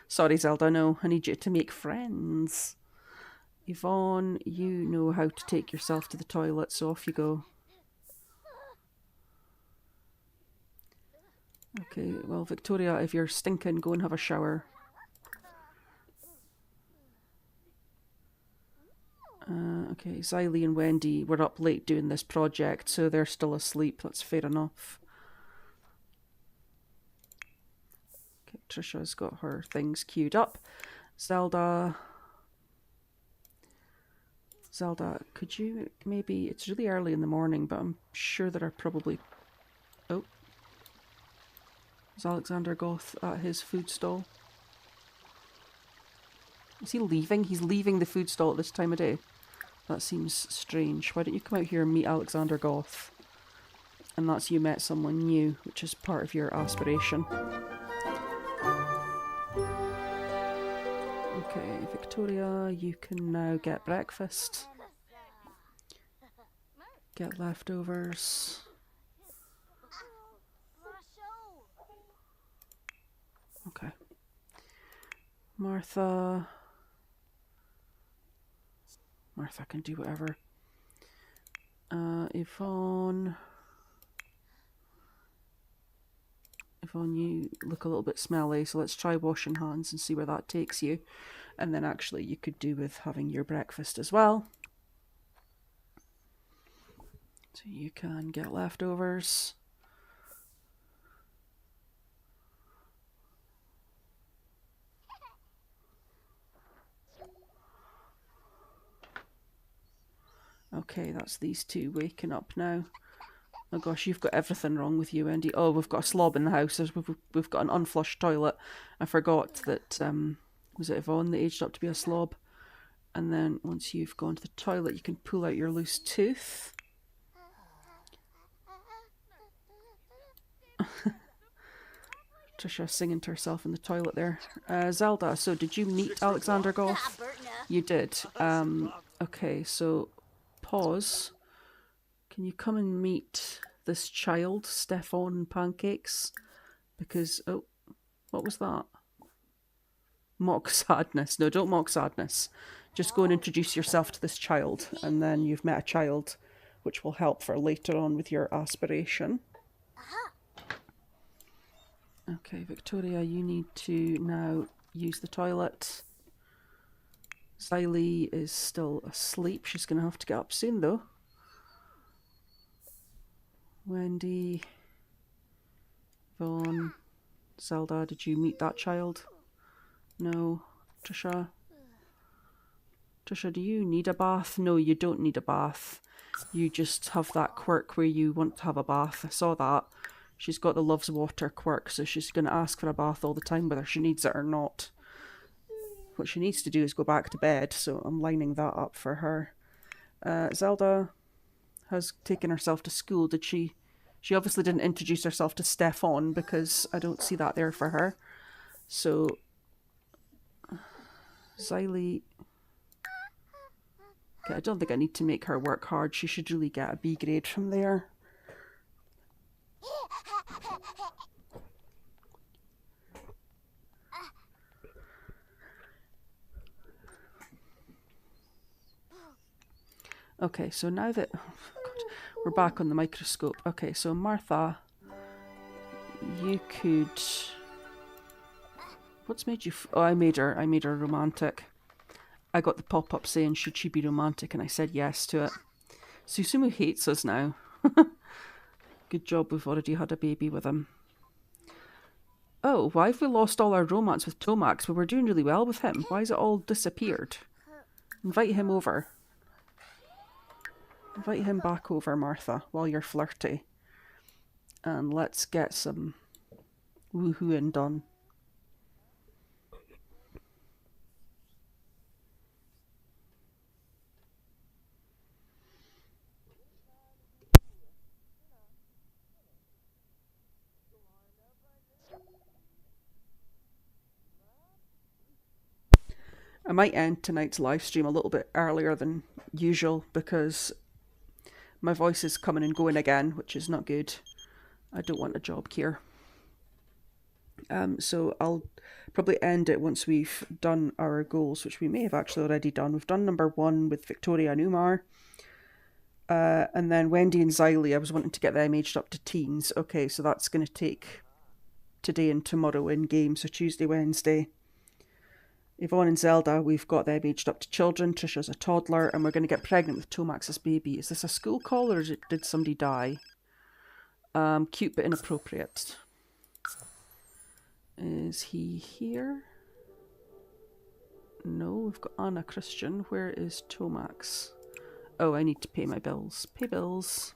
Sorry, Zelda, no. I need you to make friends. Yvonne, you know how to take yourself to the toilet, so off you go. Okay, well, Victoria, if you're stinking, go and have a shower. Okay, Xylie and Wendy were up late doing this project, so they're still asleep. That's fair enough. Okay, Tricia's got her things queued up. Zelda, could you maybe... It's really early in the morning, but I'm sure there are probably... Oh. Is Alexander Goth at his food stall? Is he leaving? He's leaving the food stall at this time of day. That seems strange. Why don't you come out here and meet Alexander Goth? And that's you met someone new, which is part of your aspiration. Okay, Victoria, you can now get breakfast. Get leftovers. Okay. Martha can do whatever. Yvonne, you look a little bit smelly, so let's try washing hands and see where that takes you. And then actually you could do with having your breakfast as well. So you can get leftovers. Okay, that's these two waking up now. Oh gosh, you've got everything wrong with you, Wendy. Oh, we've got a slob in the house. We've got an unflushed toilet. I forgot that, was it Yvonne that aged up to be a slob? And then once you've gone to the toilet, you can pull out your loose tooth. Tricia singing to herself in the toilet there. Zelda, so did you meet Alexander Goth? You did. Okay, so pause. Can you come and meet this child, Stefan Pancakes? Because, oh, what was that? Mock sadness. No, don't mock sadness. Just go and introduce yourself to this child, and then you've met a child, which will help for later on with your aspiration. Okay, Victoria, you need to now use the toilet. Xylie is still asleep. She's going to have to get up soon, though. Wendy, Yvonne, Zelda, did you meet that child? No. Tricia, do you need a bath? No, you don't need a bath. You just have that quirk where you want to have a bath. I saw that. She's got the loves water quirk, so she's going to ask for a bath all the time, whether she needs it or not. What she needs to do is go back to bed, so I'm lining that up for her. Zelda has taken herself to school. Did she? She obviously didn't introduce herself to Stefan, because I don't see that there for her. So, Xylie... Okay, I don't think I need to make her work hard. She should really get a B grade from there. Okay, so now that... Oh, God, we're back on the microscope. Okay, so Martha, you could... What's made you... Oh, I made her romantic. I got the pop-up saying, should she be romantic? And I said yes to it. Susumu hates us now. Good job, we've already had a baby with him. Oh, why have we lost all our romance with Tomax? We were doing really well with him. Why has it all disappeared? Invite him over. Invite him back over, Martha, while you're flirty. And let's get some woohooing done. I might end tonight's live stream a little bit earlier than usual because my voice is coming and going again, which is not good. I don't want a job here. So I'll probably end it once we've done our goals, which we may have actually already done. We've done number 1 with Victoria and Umar. And then Wendy and Xylie, I was wanting to get them aged up to teens. Okay, so that's going to take today and tomorrow in game, so Tuesday, Wednesday. Yvonne and Zelda, we've got them aged up to children. Tricia's a toddler, and we're going to get pregnant with Tomax's baby. Is this a school call, or did somebody die? Cute but inappropriate. Is he here? No, we've got Anna Christian. Where is Tomax? Oh, I need to pay my bills. Pay bills.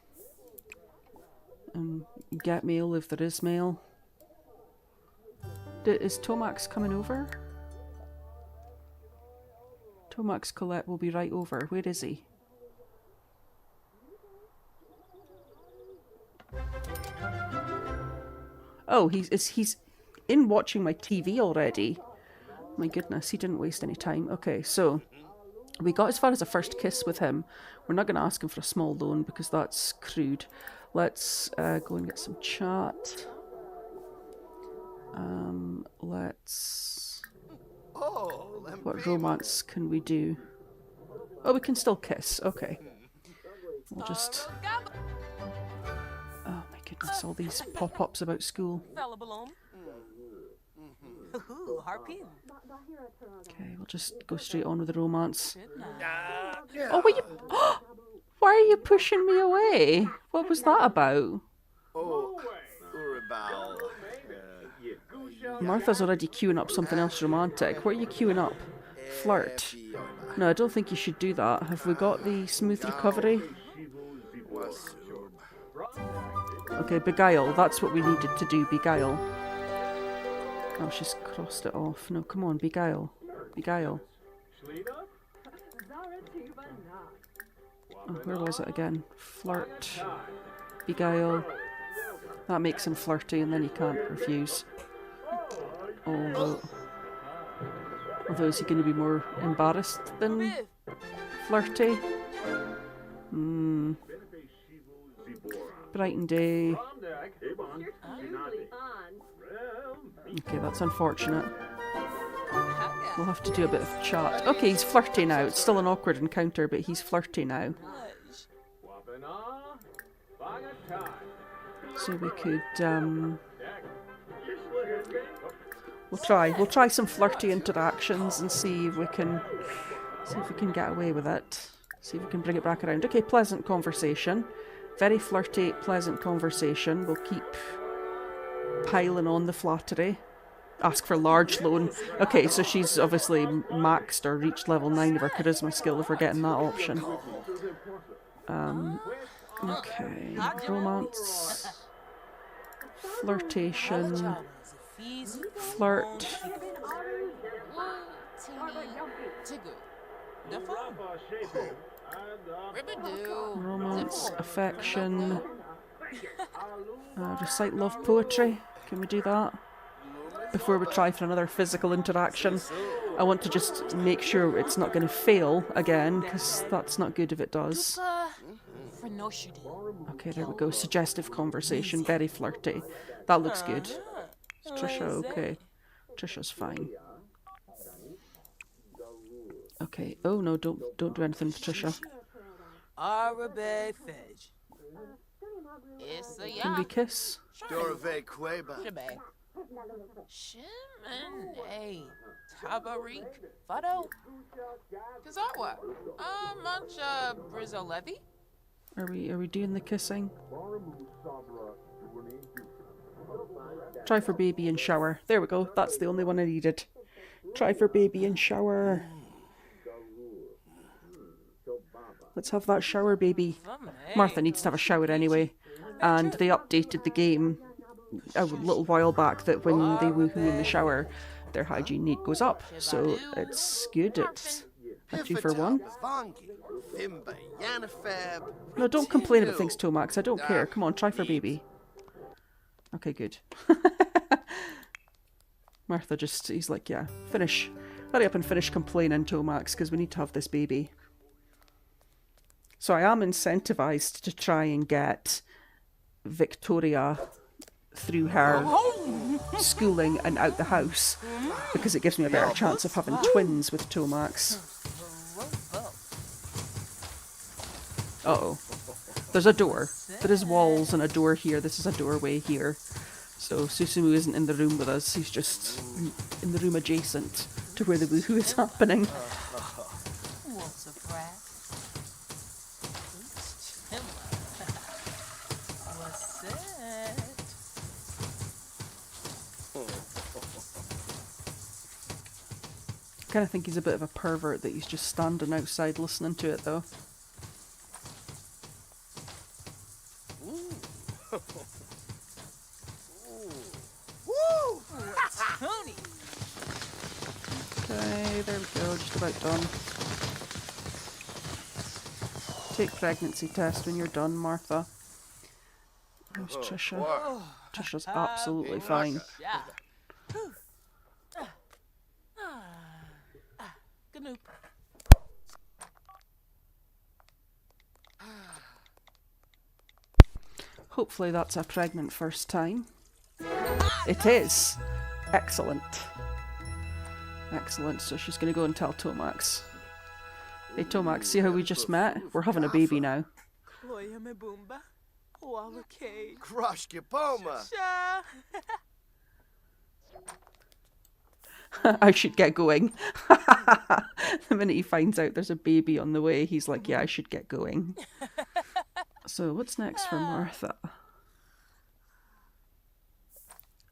And get mail if there is mail. Is Tomax coming over? Tomax Colette will be right over. Where is he? Oh, he's in watching my TV already. My goodness, he didn't waste any time. Okay, so we got as far as a first kiss with him. We're not going to ask him for a small loan because that's crude. Let's go and get some chat. Let's... What romance can we do? Oh, we can still kiss. Okay. We'll just... Oh my goodness, all these pop-ups about school. Okay, we'll just go straight on with the romance. Oh, were you... Why are you pushing me away? What was that about? Martha's already queuing up something else romantic. What are you queuing up? Flirt? No, I don't think you should do that. Have we got the smooth recovery? Okay, beguile. That's what we needed to do. Beguile. Oh, she's crossed it off. No, come on, beguile. Beguile. Oh, where was it again? Flirt. Beguile. That makes him flirty and then he can't refuse. Although is he going to be more embarrassed than flirty? Brighton day. Okay, that's unfortunate. We'll have to do a bit of chat. Okay, he's flirty now. It's still an awkward encounter, but he's flirty now. So we could, We'll try some flirty interactions and see if we can get away with it. See if we can bring it back around. Okay, pleasant conversation. Very flirty, pleasant conversation. We'll keep piling on the flattery. Ask for large loan. Okay, so she's obviously maxed or reached level 9 of her charisma skill if we're getting that option. Okay, romance. Flirtation. Flirt. Romance, affection. Recite love poetry. Can we do that? Before we try for another physical interaction. I want to just make sure it's not going to fail again, because that's not good if it does. Okay, there we go. Suggestive conversation. Very flirty. That looks good. Is Tricia okay? Tricia's fine. Okay. Oh no, don't do anything with Tricia. Can we kiss? Are we doing the kissing? Try for baby and shower. There we go. That's the only one I needed. Try for baby and shower. Let's have that shower, baby. Martha needs to have a shower anyway. And they updated the game a little while back that when they woohoo in the shower, their hygiene need goes up. So it's good. It's a 2-for-1. No, don't complain about things, Tomax. I don't care. Come on, try for baby. Okay, good. Martha he's like, yeah, finish. Hurry up and finish complaining, Tomax, because we need to have this baby. So I am incentivized to try and get Victoria through her schooling and out the house, because it gives me a better chance of having twins with Tomax. Uh-oh. There's a door. There is walls and a door here. This is a doorway here. So Susumu isn't in the room with us. He's just in the room adjacent to where the woohoo is happening. What's a brat? What's it? I kind of think he's a bit of a pervert that he's just standing outside listening to it, though. Tony! Okay, there we go, just about done. Take pregnancy test when you're done, Martha. How's Tricia? Tricia's absolutely fine. Yeah. Ganoop. Hopefully that's a pregnant first time. It is! Excellent. Excellent, so she's going to go and tell Tomax. Hey Tomax, see how we just met? We're having a baby now. Crush Kipoma. I should get going. The minute he finds out there's a baby on the way, he's like, yeah, I should get going. So what's next for Martha?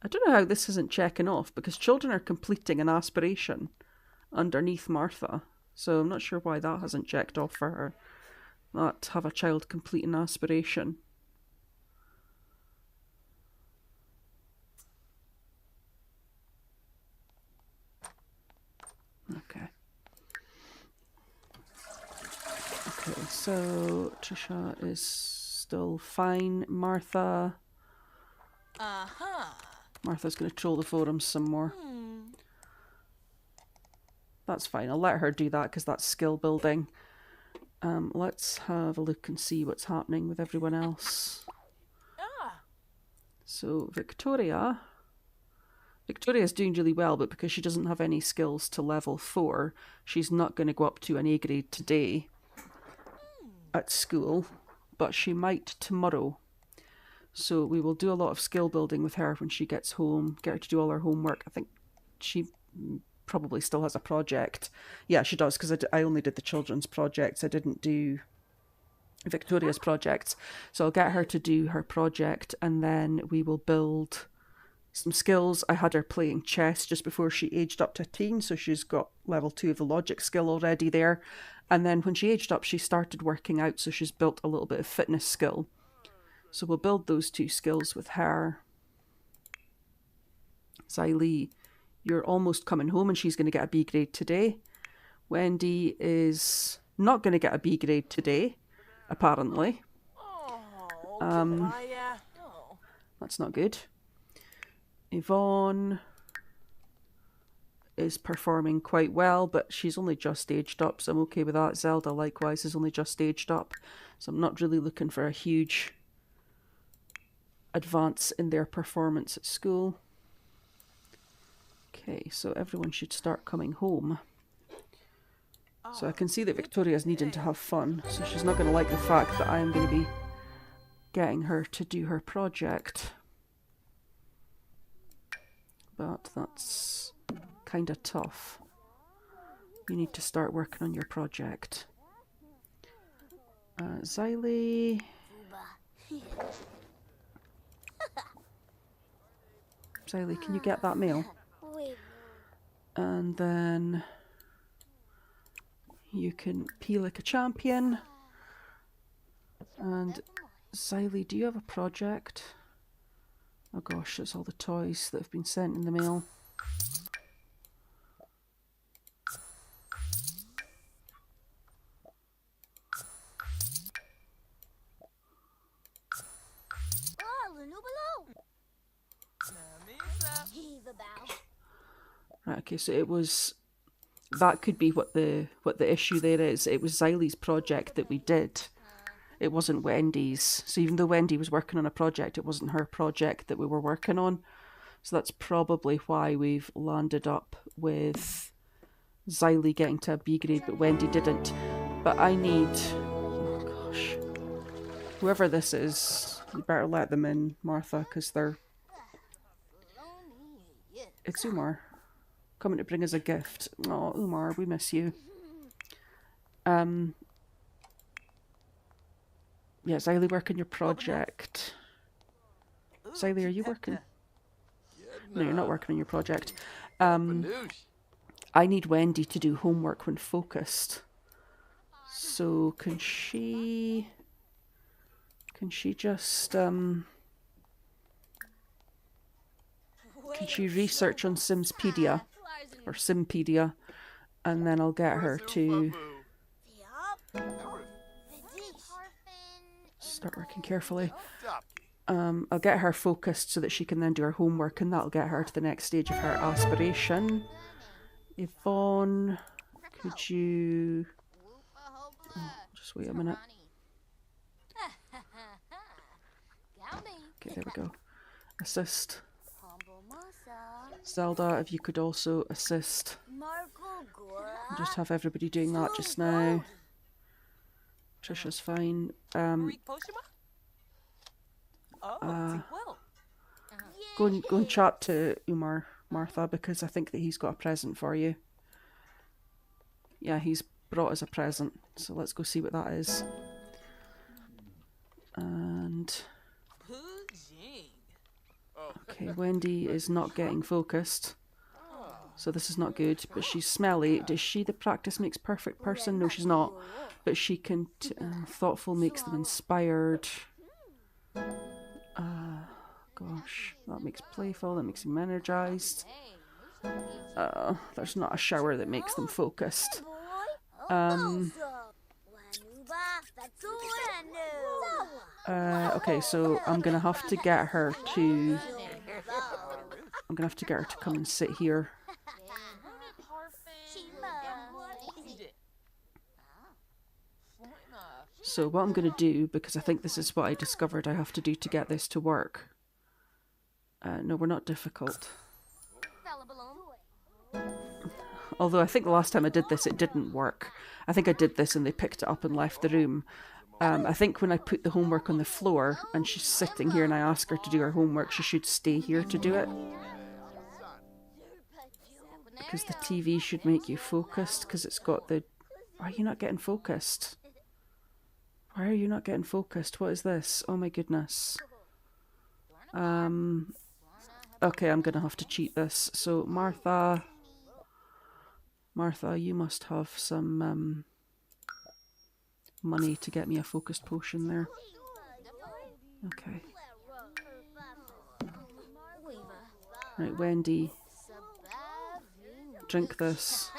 I don't know how this isn't checking off, because children are completing an aspiration underneath Martha. So I'm not sure why that hasn't checked off for her. That have a child complete an aspiration. Okay. Okay, so Tricia is still fine. Martha. Martha's going to troll the forums some more. That's fine. I'll let her do that because that's skill building. Let's have a look and see what's happening with everyone else. So Victoria's doing really well, but because she doesn't have any skills to level 4, she's not going to go up to an A grade today at school, but she might tomorrow. So we will do a lot of skill building with her when she gets home, get her to do all her homework. I think she probably still has a project. Yeah, she does, because I only did the children's projects. I didn't do Victoria's projects. So I'll get her to do her project, and then we will build some skills. I had her playing chess just before she aged up to teen, so she's got level 2 of the logic skill already there. And then when she aged up, she started working out, so she's built a little bit of fitness skill. So we'll build those 2 skills with her. Xylie, you're almost coming home, and she's going to get a B grade today. Wendy is not going to get a B grade today, apparently. That's not good. Yvonne is performing quite well, but she's only just aged up, so I'm okay with that. Zelda, likewise, is only just aged up, so I'm not really looking for a huge advance in their performance at school. Okay, so everyone should start coming home. So I can see that Victoria's needing to have fun, so she's not going to like the fact that I am going to be getting her to do her project. But that's kind of tough. You need to start working on your project. Xylie. Xylie, can you get that mail? And then you can pee like a champion. And Xylie, do you have a project? Oh gosh, it's all the toys that have been sent in the mail. Right, okay, so it was that could be what the issue there is. It was Xylie's project that we did. It wasn't Wendy's. So even though Wendy was working on a project, it wasn't her project that we were working on. So that's probably why we've landed up with Xylie getting to a B grade, but Wendy didn't. But I need... Oh gosh. Whoever this is, you better let them in, Martha, because they're... It's Umar. Coming to bring us a gift. Oh, Umar, we miss you. Yeah, Xylie, work on your project. Xylie, are you working? No, you're not working on your project. I need Wendy to do homework when focused. So can she just can she research on Simspedia or Simpedia, and then I'll get her to start working carefully. I'll get her focused so that she can then do her homework, and that'll get her to the next stage of her aspiration. Yvonne, could you... Oh, just wait a minute. Okay, there we go. Assist. Zelda, if you could also assist. Just have everybody doing that just now. Tricia's fine. Go and chat to Umar, Martha, because I think that he's got a present for you. Yeah, he's brought us a present, so let's go see what that is. And okay, Wendy is not getting focused, so this is not good. But she's smelly. Is she the practice makes perfect person? No, she's not. But she can. Thoughtful makes them inspired. Gosh, that makes playful. That makes them energized. There's not a shower that makes them focused. Okay, so I'm gonna have to get her to. I'm gonna have to get her to come and sit here. So what I'm gonna do, because I think this is what I discovered I have to do to get this to work. No, we're not difficult. Although I think the last time I did this, it didn't work. I think I did this and they picked it up and left the room. I think when I put the homework on the floor and she's sitting here and I ask her to do her homework, she should stay here to do it. Because the TV should make you focused, because it's got the... Why are you not getting focused? Why are you not getting focused? What is this? Oh my goodness. Okay, I'm going to have to cheat this. So Martha, you must have some money to get me a focused potion there. Okay. Right, Wendy. Drink this.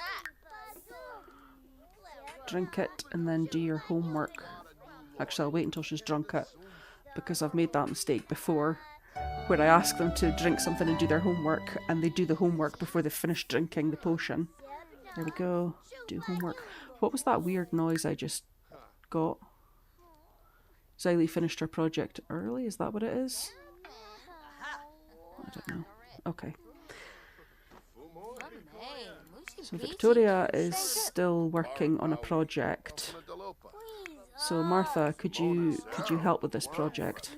Drink it and then do your homework. Actually, I'll wait until she's drunk it, because I've made that mistake before, where I ask them to drink something and do their homework, and they do the homework before they finish drinking the potion. There we go. Do homework. What was that weird noise I just got? Xylie finished her project early? Is that what it is? I don't know. Okay. So Victoria is still working on a project. So Martha, could you help with this project?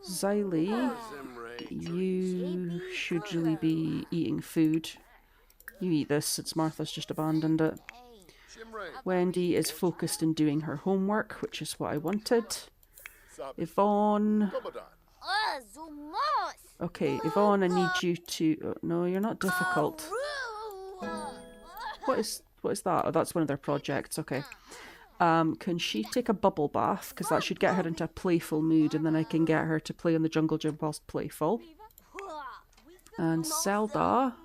Xylie, you should really be eating food. You eat this since Martha's just abandoned it. Wendy is focused in doing her homework, which is what I wanted. Yvonne. Okay, Yvonne, I need you to... Oh, no, you're not difficult. What is that? Oh, that's one of their projects. Okay. Can she take a bubble bath? Because that should get her into a playful mood, and then I can get her to play on the jungle gym whilst playful. And Zelda,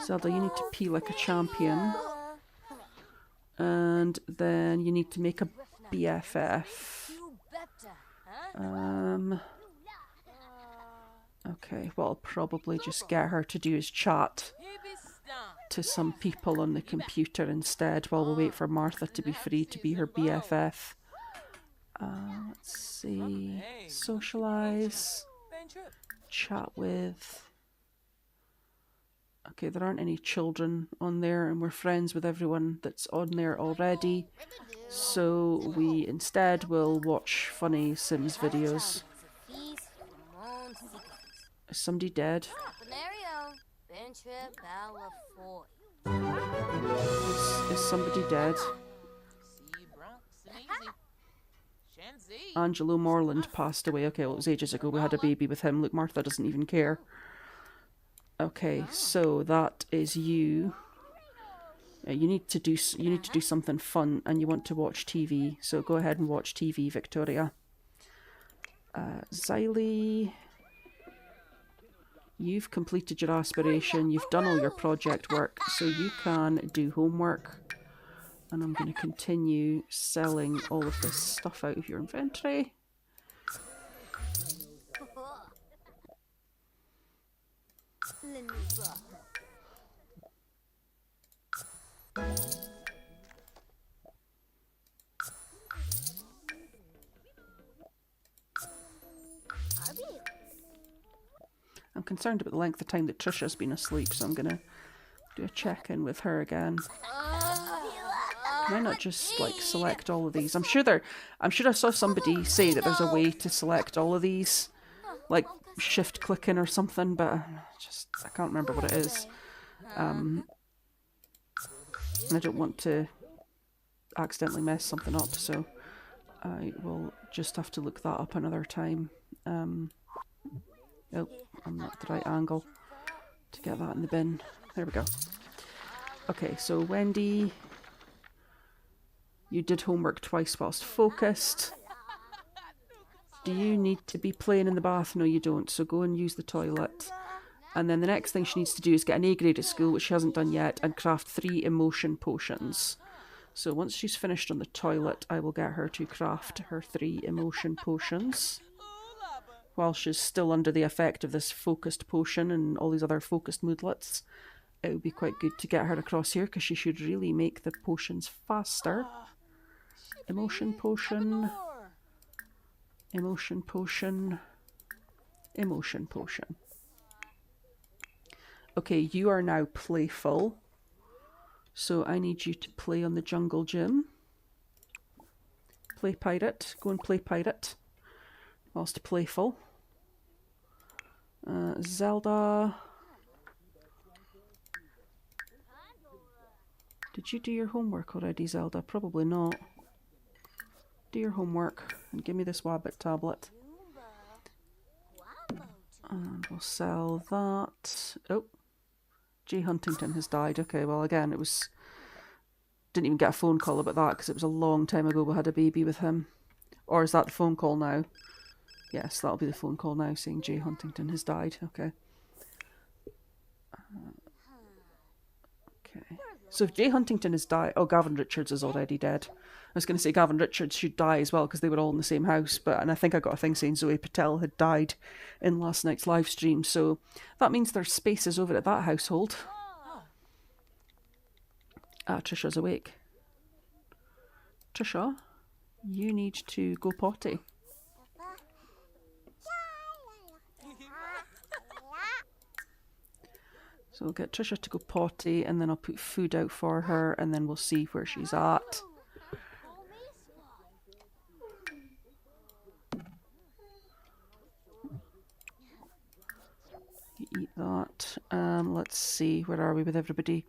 you need to pee like a champion. And then you need to make a BFF. Okay, what I'll probably just get her to do is chat to some people on the computer instead while we wait for Martha to be free to be her BFF. Let's see. Socialize. Chat with. Okay, there aren't any children on there, and we're friends with everyone that's on there already. So we instead will watch funny Sims videos. Is somebody dead? Is somebody dead? Angelo Morland passed away. Okay, well, it was ages ago. We had a baby with him. Look, Martha doesn't even care. Okay, so that is you. You need to do something fun, and you want to watch TV. So go ahead and watch TV, Victoria. Xylie, you've completed your aspiration. You've done all your project work, so you can do homework. And I'm going to continue selling all of this stuff out of your inventory. I'm concerned about the length of time that Tricia's been asleep, so I'm going to do a check-in with her again. Can I not just like select all of these? I'm sure I saw somebody say that there's a way to select all of these, like shift clicking or something, but I can't remember what it is. And I don't want to accidentally mess something up, so I will just have to look that up another time. Oh, I'm not at the right angle to get that in the bin. There we go. Okay, so Wendy, you did homework twice whilst focused. Do you need to be playing in the bath? No, you don't. So go and use the toilet. And then the next thing she needs to do is get an A grade at school, which she hasn't done yet, and craft 3 emotion potions. So once she's finished on the toilet, I will get her to craft her 3 emotion potions. While she's still under the effect of this focused potion and all these other focused moodlets, it would be quite good to get her across here because she should really make the potions faster. Emotion potion. Emotion potion. Emotion potion. Okay, you are now playful. So I need you to play on the jungle gym. Play pirate. Go and play pirate. Whilst playful. Zelda. Did you do your homework already, Zelda? Probably not. Do your homework and give me this Wabbit tablet. And we'll sell that. Oh, J. Huntington has died. Okay, well again, didn't even get a phone call about that because it was a long time ago we had a baby with him. Or is that the phone call now? Yes, that'll be the phone call now saying J. Huntington has died. Okay. Okay. So if J. Huntington has died... Oh, Gavin Richards is already dead. I was going to say Gavin Richards should die as well because they were all in the same house. And I think I got a thing saying Zoe Patel had died in last night's live stream. So that means there's spaces over at that household. Tricia's awake. Tricia, you need to go potty. So we'll get Tricia to go potty and then I'll put food out for her and then we'll see where she's at. You eat that. Let's see, where are we with everybody?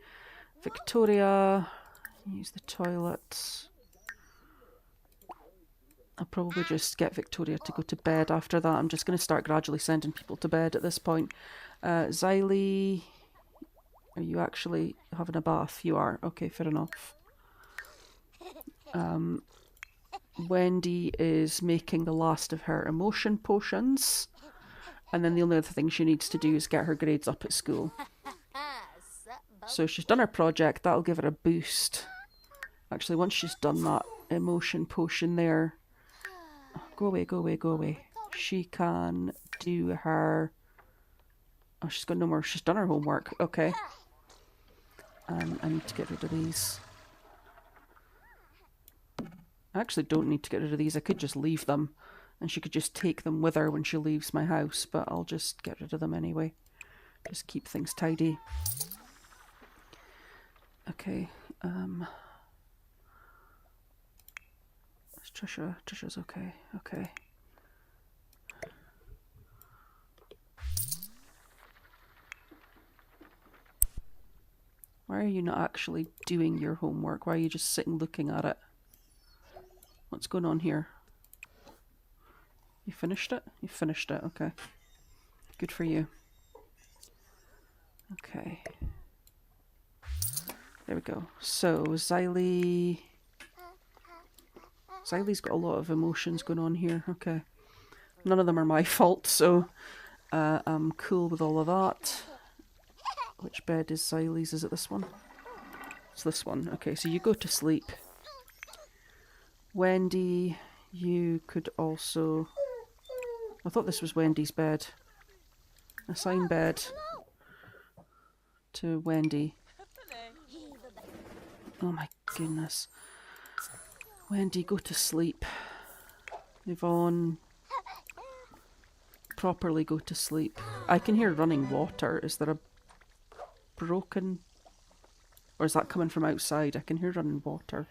Victoria, use the toilet. I'll probably just get Victoria to go to bed after that. I'm just going to start gradually sending people to bed at this point. Xylie, are you actually having a bath? You are. Okay, fair enough. Wendy is making the last of her emotion potions. And then the only other thing she needs to do is get her grades up at school. So she's done her project. That'll give her a boost. Actually, once she's done that emotion potion there... Go away, go away, go away. She can do her Oh, she's got no more. She's done her homework. Okay. I need to get rid of these. I actually don't need to get rid of these. I could just leave them. And she could just take them with her when she leaves my house. But I'll just get rid of them anyway. Just keep things tidy. Okay. Tricia. Tricia's okay. Okay. Why are you not actually doing your homework? Why are you just sitting looking at it? What's going on here? You finished it? You finished it, okay. Good for you. Okay. There we go. So, Xylie... Xylie's got a lot of emotions going on here. Okay. None of them are my fault, so I'm cool with all of that. Which bed is Xylie's? Is it this one? It's this one. Okay, so you go to sleep. Wendy, you could also... I thought this was Wendy's bed. Assign bed to Wendy. Oh my goodness. Wendy, go to sleep. Yvonne, properly go to sleep. I can hear running water. Is there a broken... Or is that coming from outside? I can hear running water.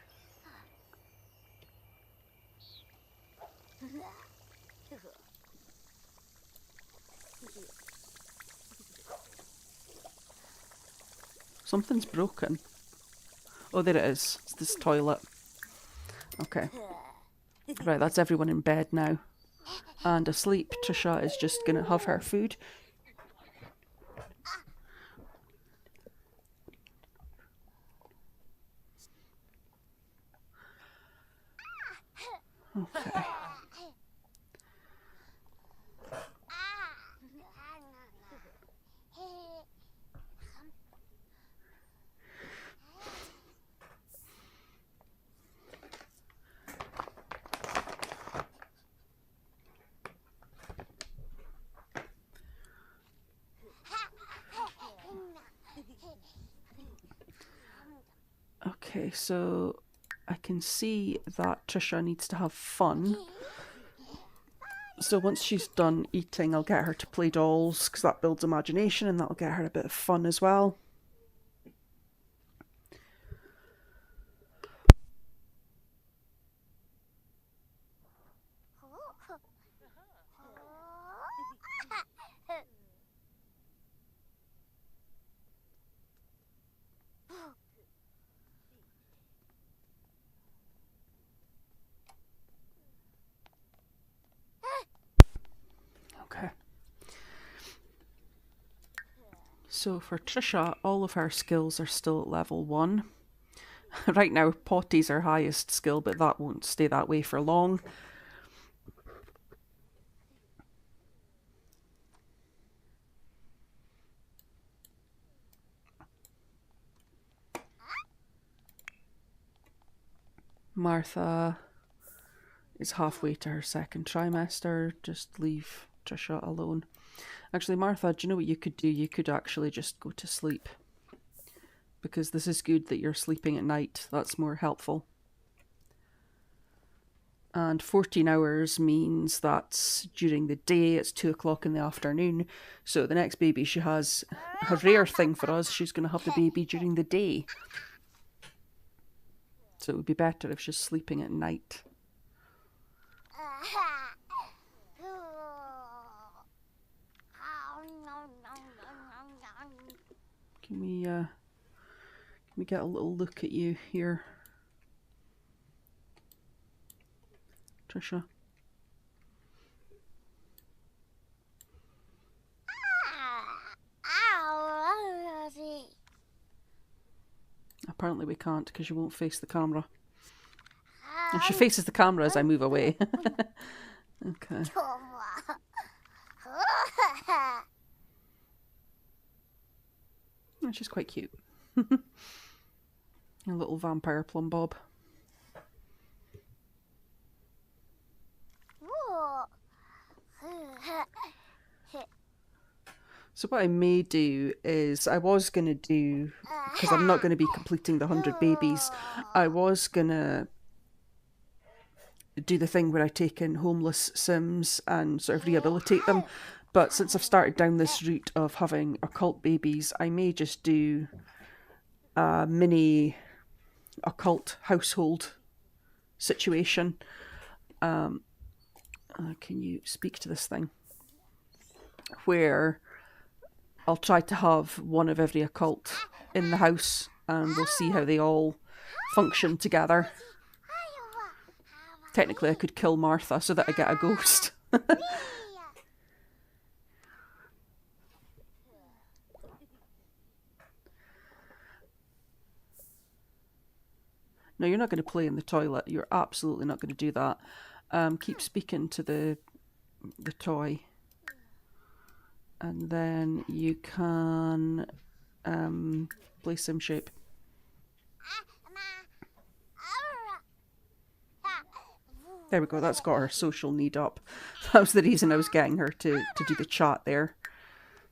Something's broken. Oh, there it is. It's this toilet. Okay. Right, that's everyone in bed now. And asleep. Tricia is just going to have her food. Okay. Okay, so I can see that Tricia needs to have fun. So once she's done eating, I'll get her to play dolls, because that builds imagination and that'll get her a bit of fun as well. Okay. So for Tricia, all of her skills are still at level 1. Right now, Potty's her highest skill, but that won't stay that way for long. Martha is halfway to her second trimester. Just leave Tricia alone. Actually, Martha, do you know what you could do? You could actually just go to sleep. Because this is good that you're sleeping at night. That's more helpful. And 14 hours means that's during the day. It's 2 o'clock in the afternoon. So the next baby she has, a rare thing for us, she's going to have the baby during the day. So it would be better if she's sleeping at night. Can we get a little look at you here, Tricia? Apparently we can't because you won't face the camera. And she faces the camera as I move away. Okay. Oh, she's quite cute. A little vampire plum bob. So what I may do is, I was going to do, because I'm not going to be completing the 100 babies, I was going to do the thing where I take in homeless Sims and sort of rehabilitate them. But since I've started down this route of having occult babies, I may just do a mini occult household situation. Can you speak to this thing? Where I'll try to have one of every occult in the house, and we'll see how they all function together. Technically, I could kill Martha so that I get a ghost. No, you're not going to play in the toilet. You're absolutely not going to do that. Keep speaking to the toy. And then you can play sim shape. There we go, that's got her social need up. That was the reason I was getting her to do the chat there.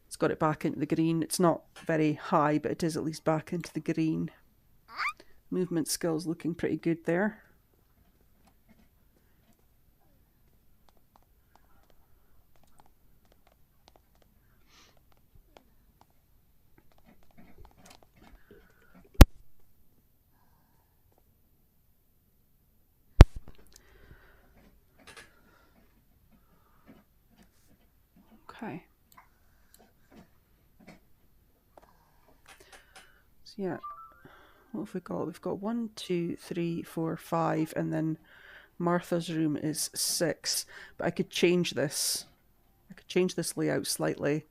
It's got it back into the green. It's not very high, but it is at least back into the green. Movement skills looking pretty good there. Okay. So yeah, what have we got? We've got 1, 2, 3, 4, 5, and then Martha's room is 6. But I could change this. I could change this layout slightly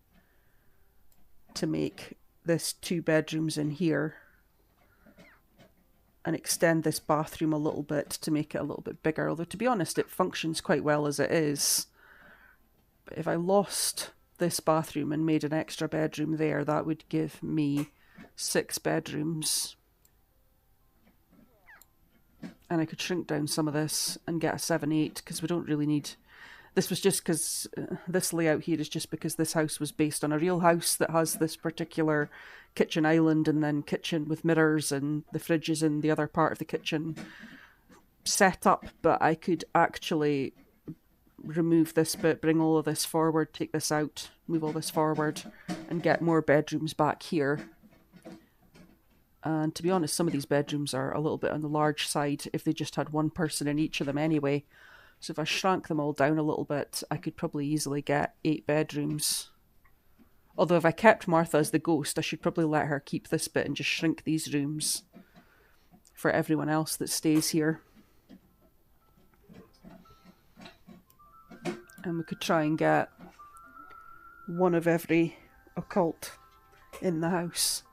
to make this 2 bedrooms in here, and extend this bathroom a little bit to make it a little bit bigger. Although, to be honest, it functions quite well as it is. But if I lost this bathroom and made an extra bedroom there, that would give me 6 bedrooms. And I could shrink down some of this and get a 7-8, because we don't really need... This was just because... this layout here is just because this house was based on a real house that has this particular kitchen island, and then kitchen with mirrors, and the fridge is in the other part of the kitchen set up. But I could actually remove this bit, bring all of this forward, take this out, move all this forward, and get more bedrooms back here. And to be honest, some of these bedrooms are a little bit on the large side if they just had one person in each of them anyway. So if I shrank them all down a little bit, I could probably easily get 8 bedrooms. Although if I kept Martha as the ghost, I should probably let her keep this bit and just shrink these rooms for everyone else that stays here. And we could try and get one of every occult in the house.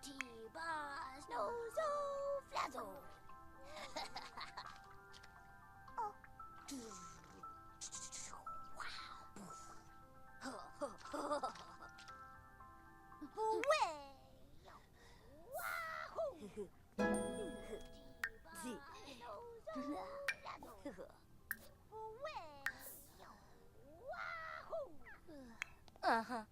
T-Bars, no-zo, flazo. Uh-huh.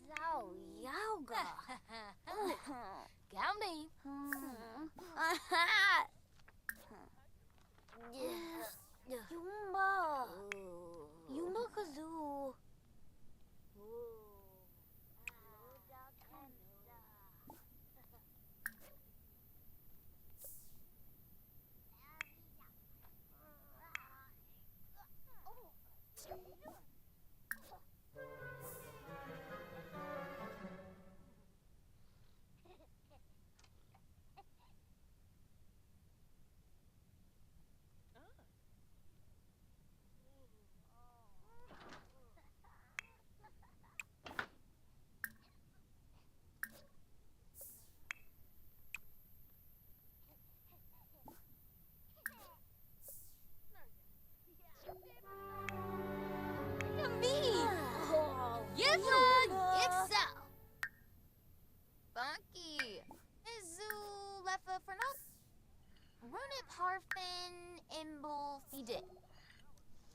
Zao yoga. Gowdy. Yumba. Yumba kazoo. Funky. Izu lefa for not. Runip harfin imble fide.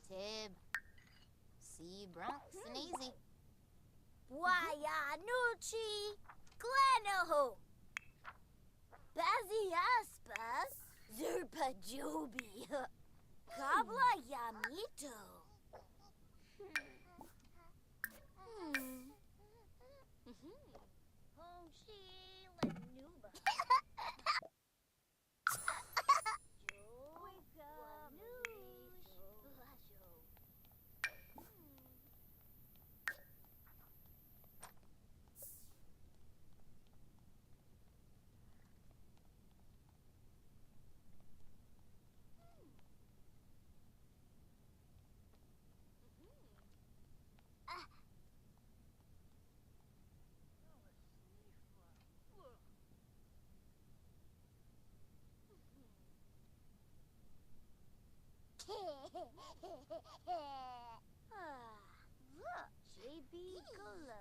Tib. See Bronx and easy. Waya nuchi glenoho. Bazi aspas. Zerpa jobi. Kabla yamito. JB Golo.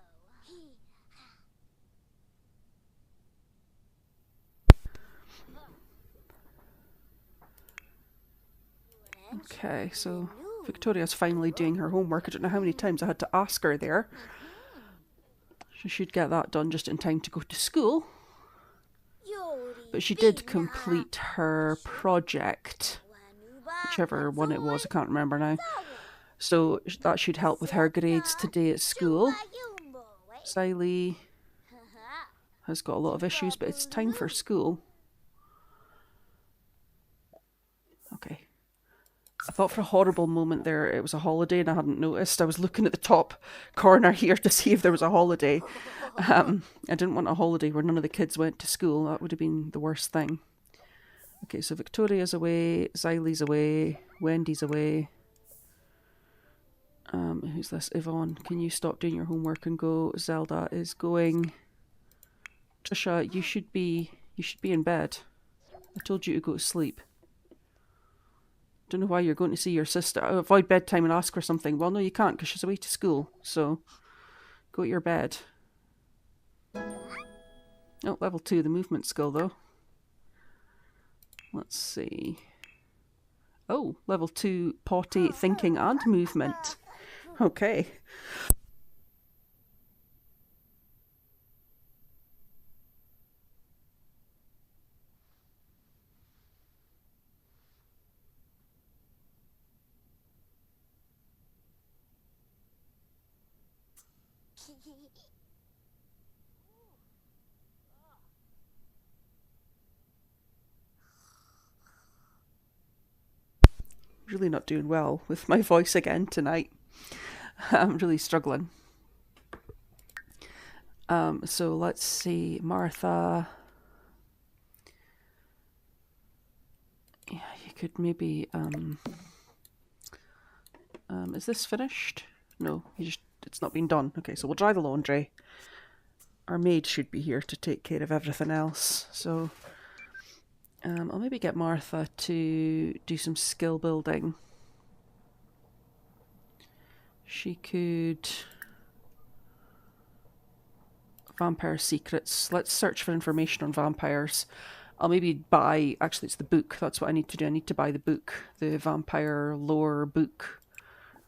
Okay, so Victoria's finally doing her homework. I don't know how many times I had to ask her there. She should get that done just in time to go to school. Yori But she did complete her project, whichever one it was, I can't remember now. So that should help with her grades today at school. Xylie has got a lot of issues, but it's time for school. Okay. I thought for a horrible moment there it was a holiday and I hadn't noticed. I was looking at the top corner here to see if there was a holiday. I didn't want a holiday where none of the kids went to school. That would have been the worst thing. Okay, so Victoria's away, Xylie's away, Wendy's away. Who's this? Yvonne, can you stop doing your homework and go? Zelda is going. Tricia, you should be in bed. I told you to go to sleep. Don't know why you're going to see your sister. Avoid bedtime and ask for something. Well, no, you can't because she's away to school. So, go to your bed. Oh, level 2, the movement skill though. Let's see. Oh, level 2, potty, thinking and movement. Okay. Really not doing well with my voice again tonight. I'm really struggling. So let's see, Martha. Yeah, you could maybe. Is this finished? No, it's not been done. Okay, so we'll dry the laundry. Our maid should be here to take care of everything else. So. I'll maybe get Martha to do some skill building. She could... Vampire secrets. Let's search for information on vampires. I'll maybe buy... Actually, it's the book. That's what I need to do. I need to buy the book. The vampire lore book.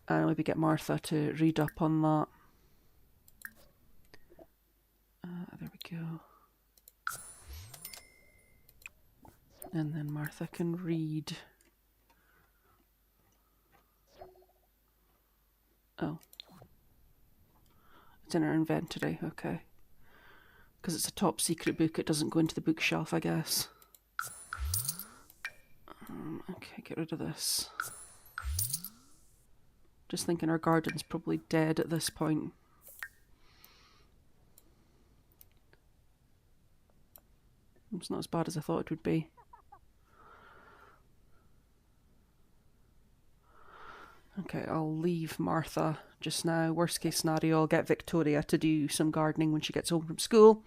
And I'll maybe get Martha to read up on that. There we go. And then Martha can read. Oh. It's in her inventory, okay. Because it's a top secret book, it doesn't go into the bookshelf, I guess. Okay, get rid of this. Just thinking our garden's probably dead at this point. It's not as bad as I thought it would be. Okay, I'll leave Martha just now. Worst case scenario, I'll get Victoria to do some gardening when she gets home from school.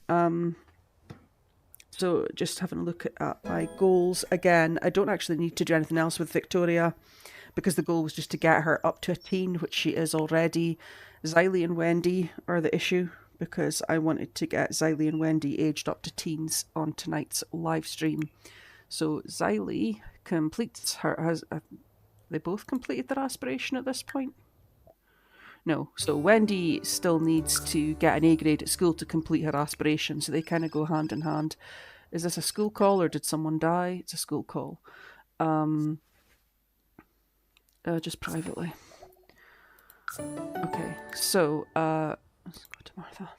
So just having a look at my goals again. I don't actually need to do anything else with Victoria because the goal was just to get her up to a teen, which she is already. Xylie and Wendy are the issue because I wanted to get Xylie and Wendy aged up to teens on tonight's live stream. So Xylie completes her... They both completed their aspiration at this point? No, so Wendy still needs to get an A grade at school to complete her aspiration, so they kind of go hand in hand. Is this a school call or did someone die? It's a school call. Just privately. Okay, so let's go to Martha.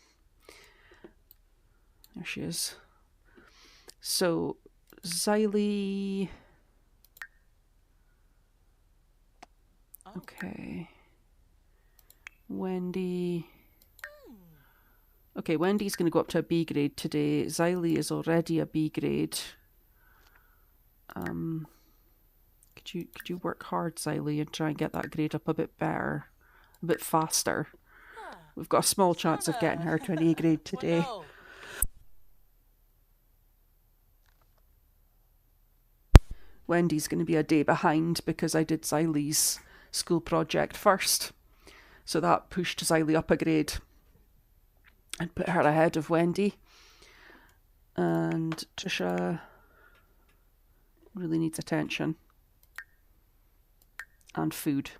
There she is. So Xylie... Okay. Wendy. Okay, Wendy's going to go up to a B grade today. Xylie is already a B grade. Could you work hard, Xylie, and try and get that grade up a bit better, a bit faster? We've got a small chance of getting her to an A grade today. Wendy's going to be a day behind because I did Xylie's school project first. So that pushed Xylie up a grade and put her ahead of Wendy. And Tricia really needs attention. And food.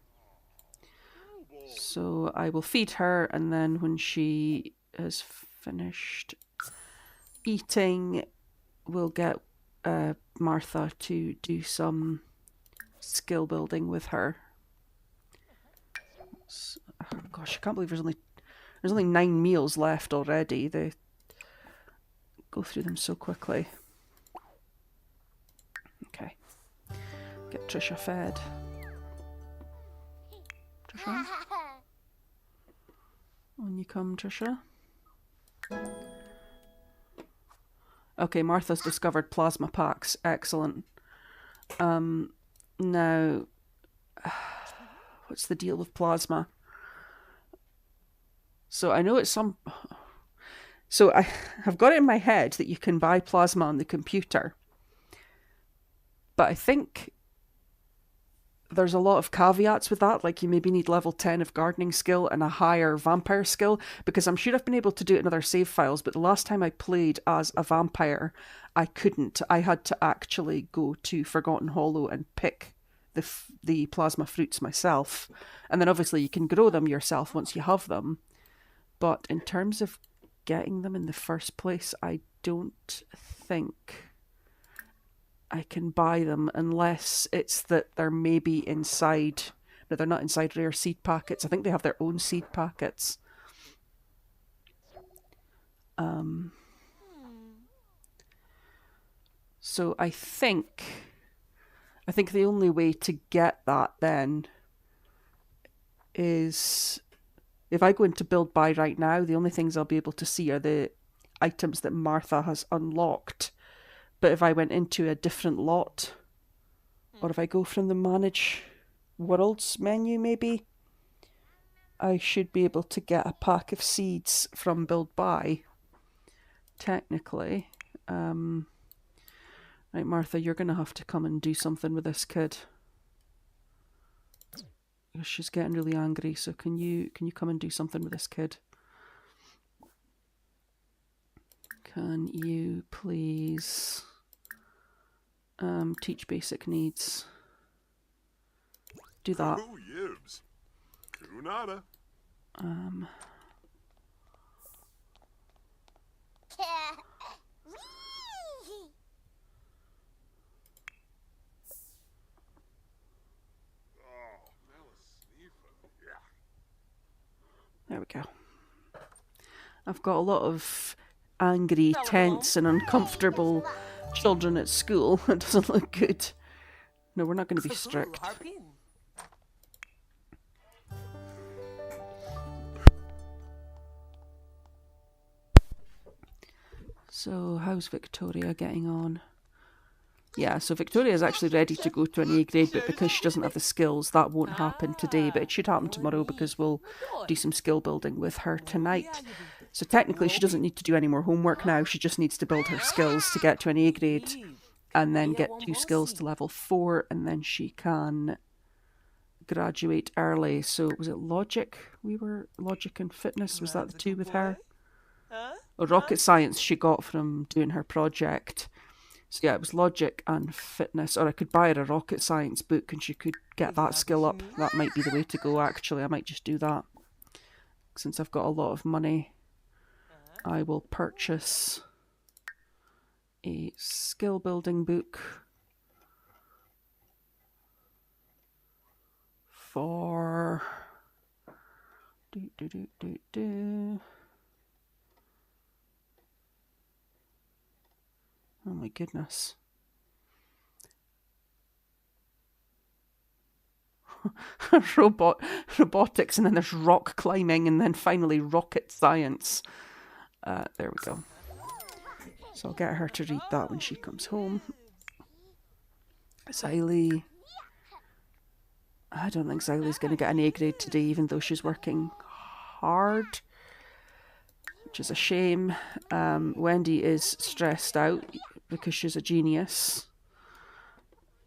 So I will feed her, and then when she has finished eating, we'll get Martha to do some skill building with her. Oh gosh, I can't believe there's only 9 meals left already. They go through them so quickly. Okay. Get Tricia fed. Tricia? On you come, Tricia. Okay, Martha's discovered plasma packs. Excellent. Now, what's the deal with plasma? So I know it's some... So I have got it in my head that you can buy plasma on the computer. But I think there's a lot of caveats with that. Like you maybe need level 10 of gardening skill and a higher vampire skill. Because I'm sure I've been able to do it in other save files. But the last time I played as a vampire, I couldn't. I had to actually go to Forgotten Hollow and pick the plasma fruits myself. And then obviously you can grow them yourself once you have them. But in terms of getting them in the first place, I don't think I can buy them unless it's that they're maybe inside. No, they're not inside rare seed packets. I think they have their own seed packets. So I think the only way to get that then is if I go into build buy right now, the only things I'll be able to see are the items that Martha has unlocked. But if I went into a different lot, or if I go from the manage worlds menu maybe, I should be able to get a pack of seeds from build buy. Technically. Right, Martha, you're going to have to come and do something with this kid. She's getting really angry, so can you come and do something with this kid? Can you please teach basic needs? Do that. There we go. I've got a lot of angry, tense and uncomfortable children at school. It doesn't look good. No, we're not going to be strict. So, how's Victoria getting on? Yeah, so Victoria is actually ready to go to an A grade, but because she doesn't have the skills, that won't happen today, but it should happen tomorrow because we'll do some skill building with her tonight. So technically she doesn't need to do any more homework now, she just needs to build her skills to get to an A grade and then get 2 skills to level 4, and then she can graduate early. So was it logic? Logic and fitness, was that the 2 with her? Or rocket science she got from doing her project. So yeah, it was logic and fitness. Or I could buy her a rocket science book and she could get that skill up. That might be the way to go, actually. I might just do that. Since I've got a lot of money, I will purchase a skill building book for... Oh my goodness. Robotics, and then there's rock climbing, and then finally rocket science. There we go. So I'll get her to read that when she comes home. Xylie. I don't think Xylie's going to get an A grade today, even though she's working hard, which is a shame. Wendy is stressed out because she's a genius.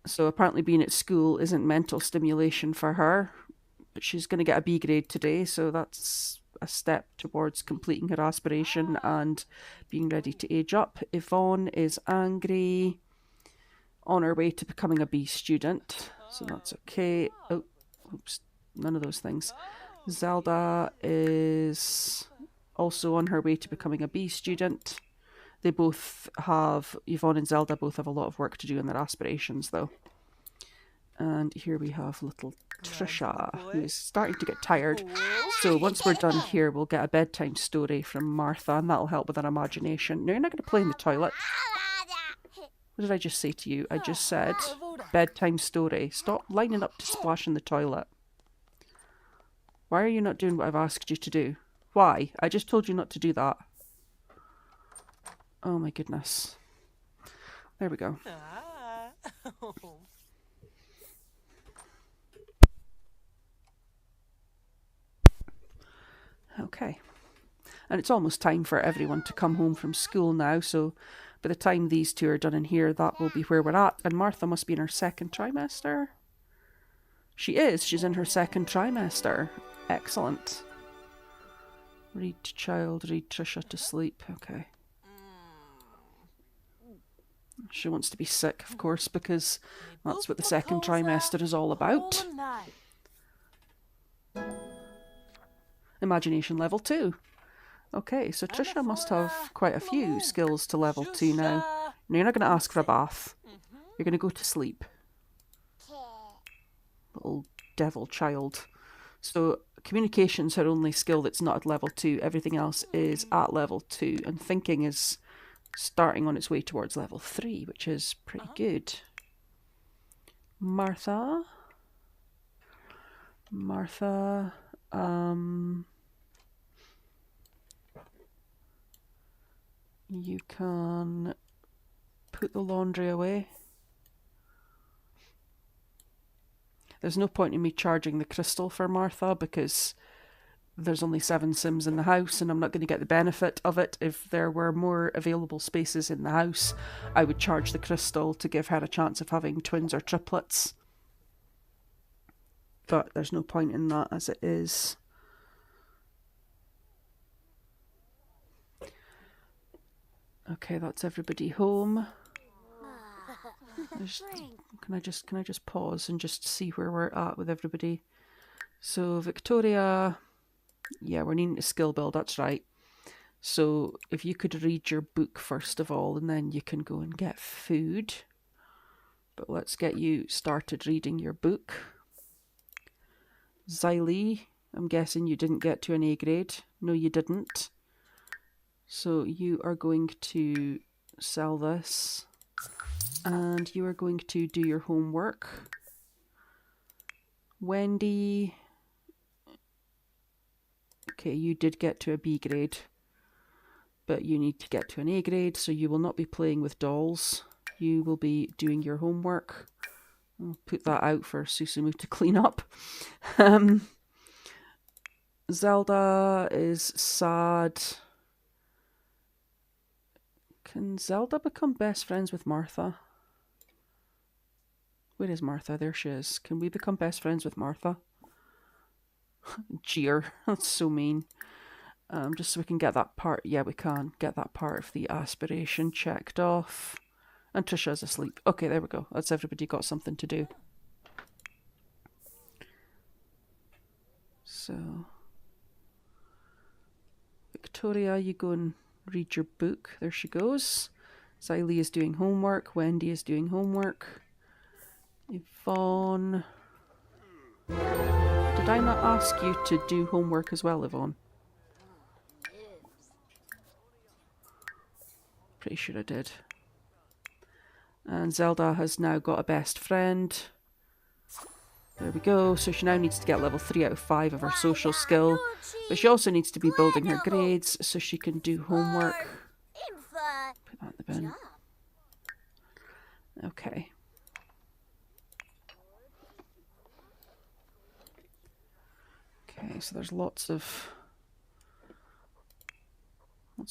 So apparently being at school isn't mental stimulation for her. But she's going to get a B grade today, so that's a step towards completing her aspiration and being ready to age up. Yvonne is angry, on her way to becoming a B student, so that's okay. Oh, oops, none of those things. Zelda is also on her way to becoming a B student. They both have, Yvonne and Zelda both have a lot of work to do in their aspirations though. And here we have little Tricia, who is starting to get tired. So once we're done here, we'll get a bedtime story from Martha, and that'll help with her imagination. No, you're not going to play in the toilet. What did I just say to you? I just said bedtime story. Stop lining up to splash in the toilet. Why are you not doing what I've asked you to do? Why? I just told you not to do that. Oh my goodness. There we go. Okay. And it's almost time for everyone to come home from school now, so by the time these two are done in here, that will be where we're at. And Martha must be in her second trimester. She is. She's in her second trimester. Excellent. Read to child, read Tricia to sleep. Okay. She wants to be sick, of course, because that's what the second trimester is all about. Imagination level 2. Okay, so Tricia must have quite a few skills to level 2 now. No, you're not going to ask for a bath. You're going to go to sleep. Little devil child. So communication's her only skill that's not at level 2. Everything else is at level 2. And thinking is starting on its way towards level 3, which is pretty good. Martha, you can put the laundry away. There's no point in me charging the crystal for Martha because there's only 7 Sims in the house and I'm not going to get the benefit of it. If there were more available spaces in the house, I would charge the crystal to give her a chance of having twins or triplets. But there's no point in that as it is. Okay, that's everybody home. Can I just pause and just see where we're at with everybody? So Victoria, yeah, we're needing to skill build, that's right. So if you could read your book first of all, and then you can go and get food. But let's get you started reading your book. Xylie, I'm guessing you didn't get to an A grade. No, you didn't. So you are going to sell this. And you are going to do your homework. Wendy. Okay, you did get to a B grade. But you need to get to an A grade, so you will not be playing with dolls. You will be doing your homework. I'll put that out for Susumu to clean up. Zelda is sad. Can Zelda become best friends with Martha? Where is Martha? There she is. Can we become best friends with Martha? Jeer. That's so mean. Just so we can get that part. Yeah, we can get that part of the aspiration checked off. And Tricia's asleep. Okay, there we go. That's everybody got something to do. So, Victoria, you go and read your book. There she goes. Xylie is doing homework. Wendy is doing homework. Yvonne. Did I not ask you to do homework as well, Yvonne? Pretty sure I did. And Zelda has now got a best friend. There we go. So she now needs to get level 3 out of 5 of her social skill. But she also needs to be building her grades so she can do homework. Put that in the bin. Okay. Okay, so there's lots of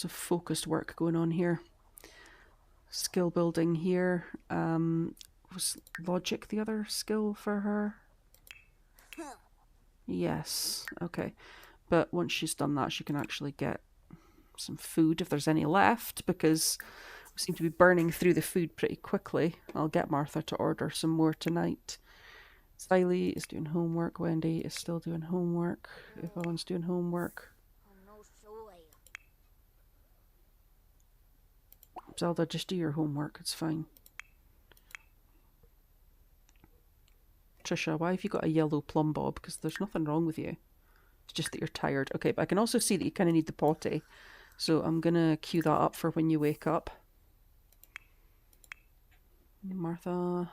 focused work going on here. Skill building here. Was logic the other skill for her? Yes. Okay. But once she's done that, she can actually get some food if there's any left, because we seem to be burning through the food pretty quickly. I'll get Martha to order some more tonight. Xylie is doing homework. Wendy is still doing homework. Yvonne's doing homework. Zelda, just do your homework. It's fine. Tricia, why have you got a yellow plum bob? Because there's nothing wrong with you. It's just that you're tired. Okay, but I can also see that you kind of need the potty. So I'm going to cue that up for when you wake up. Martha.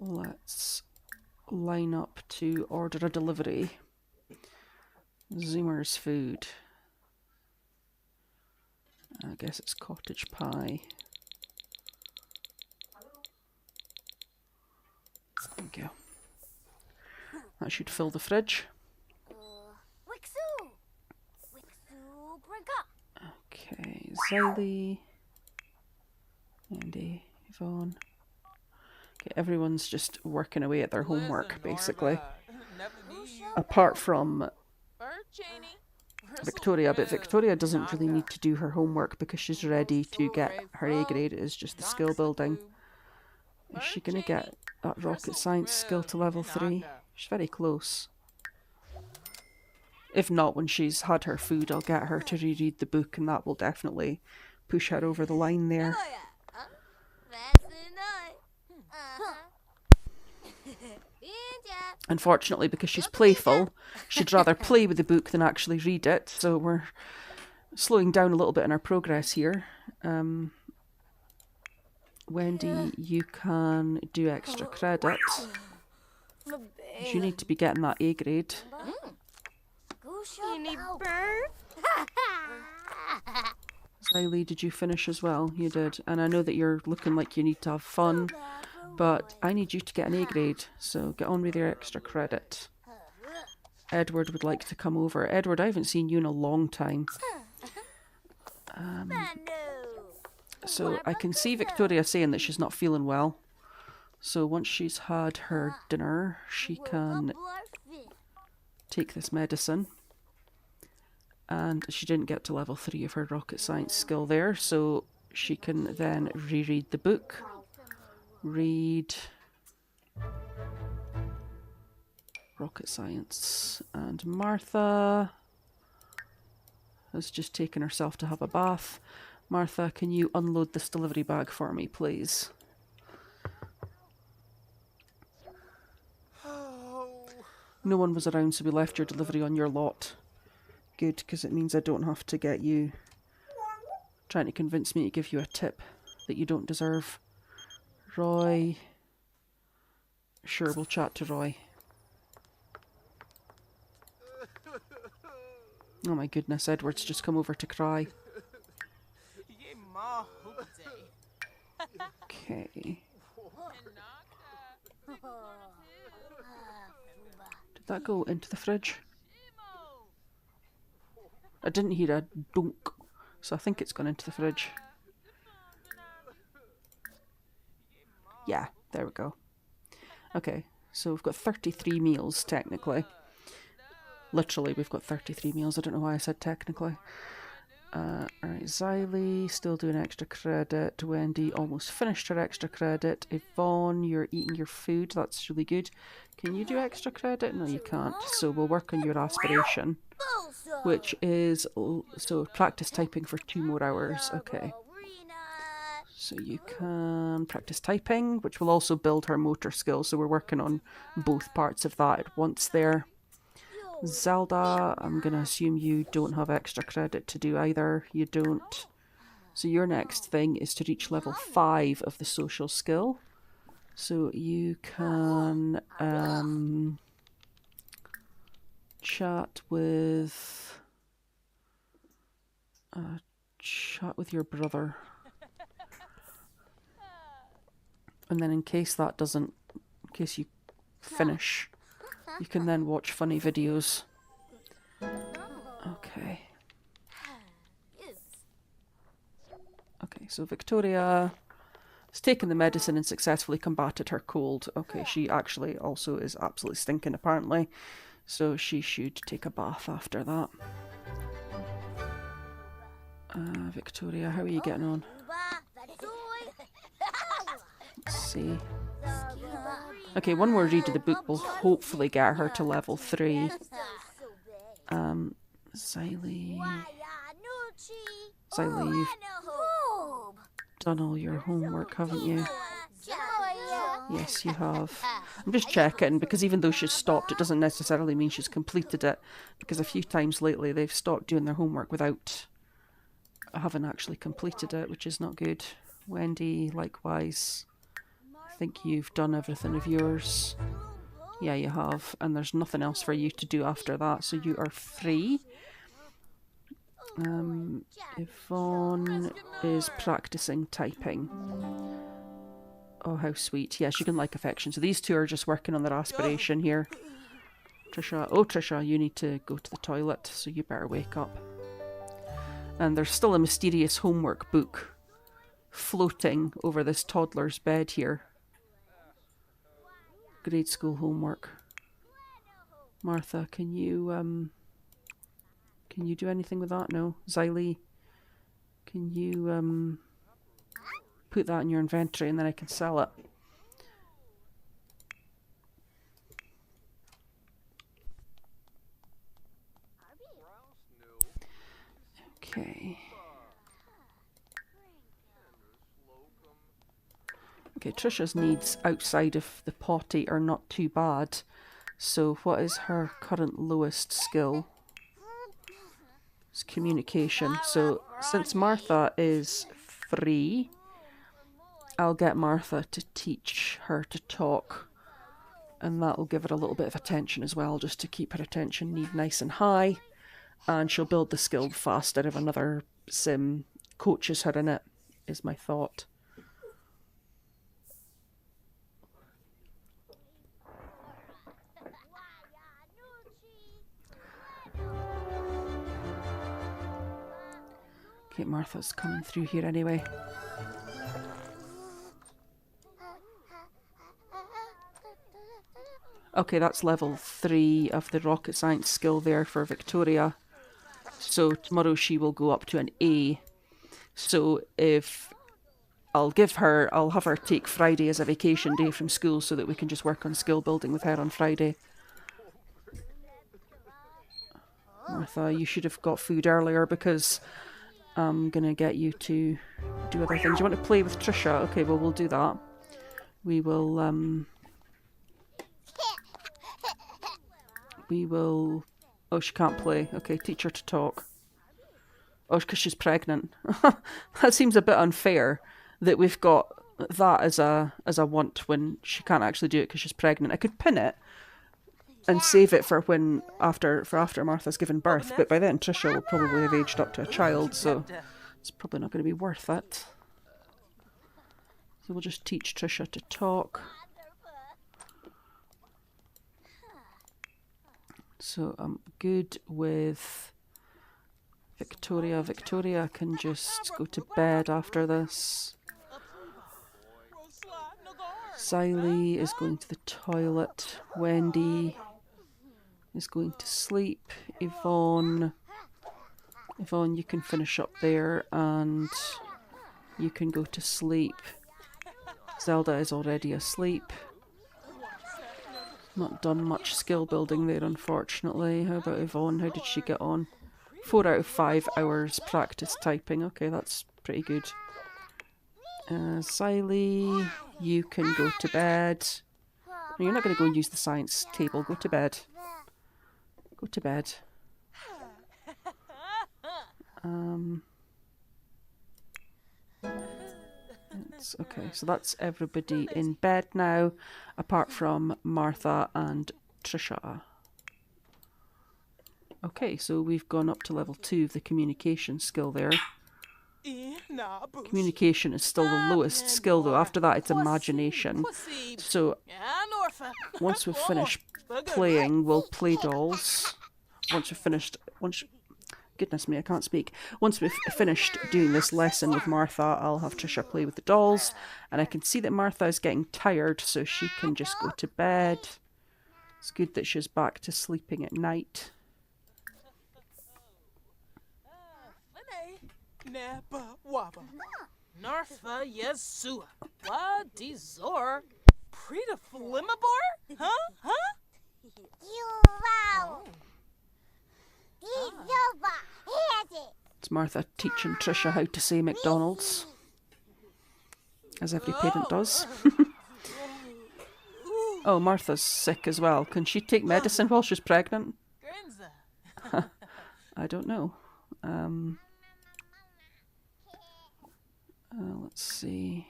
Let's line up to order a delivery. Zoomer's food. I guess it's cottage pie. There we go. That should fill the fridge. Wixu! Wixu Brinka! Okay, Xylie. Wendy, Yvonne. Okay, everyone's just working away at their homework, basically. Apart from Victoria, but Victoria doesn't really need to do her homework because she's ready to get her A grade. It's just the skill building. Is she going to get that rocket science skill to level 3? She's very close. If not, when she's had her food, I'll get her to reread the book, and that will definitely push her over the line there. Unfortunately, because she's playful, she'd rather play with the book than actually read it, so we're slowing down a little bit in our progress here. Wendy, you can do extra credit. You need to be getting that A grade. Xylie, did you finish as well? You did. And I know that you're looking like you need to have fun, but I need you to get an A grade, so get on with your extra credit. Edward would like to come over. Edward, I haven't seen you in a long time. So I can see Victoria saying that she's not feeling well. So once she's had her dinner, she can take this medicine. And she didn't get to level 3 of her rocket science skill there, so she can then reread the book. Read rocket science. And Martha has just taken herself to have a bath. Martha, can you unload this delivery bag for me, please? No one was around, so we left your delivery on your lot. Good, because it means I don't have to get you trying to convince me to give you a tip that you don't deserve. Roy. Sure, we'll chat to Roy. Oh my goodness, Edward's just come over to cry. Okay. Did that go into the fridge? I didn't hear a dunk, so I think it's gone into the fridge. Yeah, there we go. Okay, so we've got 33 meals, technically. Literally, we've got 33 meals. I don't know why I said technically. Alright, Xylie, still doing extra credit. Wendy almost finished her extra credit. Yvonne, you're eating your food. That's really good. Can you do extra credit? No, you can't. So we'll work on your aspiration, which is, so practice typing for 2 more hours. Okay. So you can practice typing, which will also build her motor skills. So we're working on both parts of that at once there. Zelda, I'm going to assume you don't have extra credit to do either. You don't. So your next thing is to reach level 5 of the social skill. So you can chat with your brother. And then in case you finish, you can then watch funny videos. Okay. Okay, so Victoria has taken the medicine and successfully combated her cold. Okay, she actually also is absolutely stinking apparently. So she should take a bath after that. Victoria, how are you getting on? Let's see. Okay, one more read of the book will hopefully get her to level 3. Xylie, you've done all your homework, haven't you? Yes, you have. I'm just checking, because even though she's stopped, it doesn't necessarily mean she's completed it, because a few times lately they've stopped doing their homework without having actually completed it, which is not good. Wendy, likewise. I think you've done everything of yours. Yeah, you have. And there's nothing else for you to do after that, so you are free. Yvonne is practicing typing. Oh, how sweet. Yeah, she can like affection. So these two are just working on their aspiration here. Tricia, you need to go to the toilet, so you better wake up. And there's still a mysterious homework book floating over this toddler's bed here. Grade school homework. Martha, can you do anything with that? No. Xylie, can you put that in your inventory and then I can sell it? Okay. Okay, Tricia's needs outside of the potty are not too bad. So what is her current lowest skill? It's communication. So since Martha is free, I'll get Martha to teach her to talk. And that'll give her a little bit of attention as well, just to keep her attention need nice and high. And she'll build the skill faster if another sim coaches her in it, is my thought. Okay, Martha's coming through here anyway. Okay, that's level 3 of the rocket science skill there for Victoria. So tomorrow she will go up to an A. So if I'll have her take Friday as a vacation day from school so that we can just work on skill building with her on Friday. Martha, you should have got food earlier because I'm going to get you to do other things. You want to play with Tricia? Okay, well, we'll do that. We will, oh, she can't play. Okay, teach her to talk. Oh, because she's pregnant. That seems a bit unfair that we've got that as a want when she can't actually do it because she's pregnant. I could pin it and save it for after Martha's given birth, but by then Tricia will probably have aged up to a child, so it's probably not going to be worth it. So we'll just teach Tricia to talk. So I'm good with Victoria. Victoria can just go to bed after this. Xylie is going to the toilet. Wendy is going to sleep. Yvonne, you can finish up there and you can go to sleep. Zelda is already asleep. Not done much skill building there, unfortunately. How about Yvonne? How did she get on? 4 out of 5 hours practice typing. Okay, that's pretty good. Xylie, you can go to bed. No, you're not going to go and use the science table. Go to bed. Go to bed. Okay, so that's everybody in bed now, apart from Martha and Tricia. Okay, so we've gone up to level 2 of the communication skill there. Communication is still the lowest skill though. After that it's imagination. So once we've finished playing, we'll play dolls. Goodness me, I can't speak. Once we've finished doing this lesson with Martha, I'll have Tricia play with the dolls. And I can see that Martha is getting tired, so she can just go to bed. It's good that she's back to sleeping at night. Prita Flimmabar? Huh? Huh? Wow. It's Martha teaching Tricia how to say McDonald's, as every parent does. Oh, Martha's sick as well. Can she take medicine while she's pregnant? Grinza. I don't know. Let's see.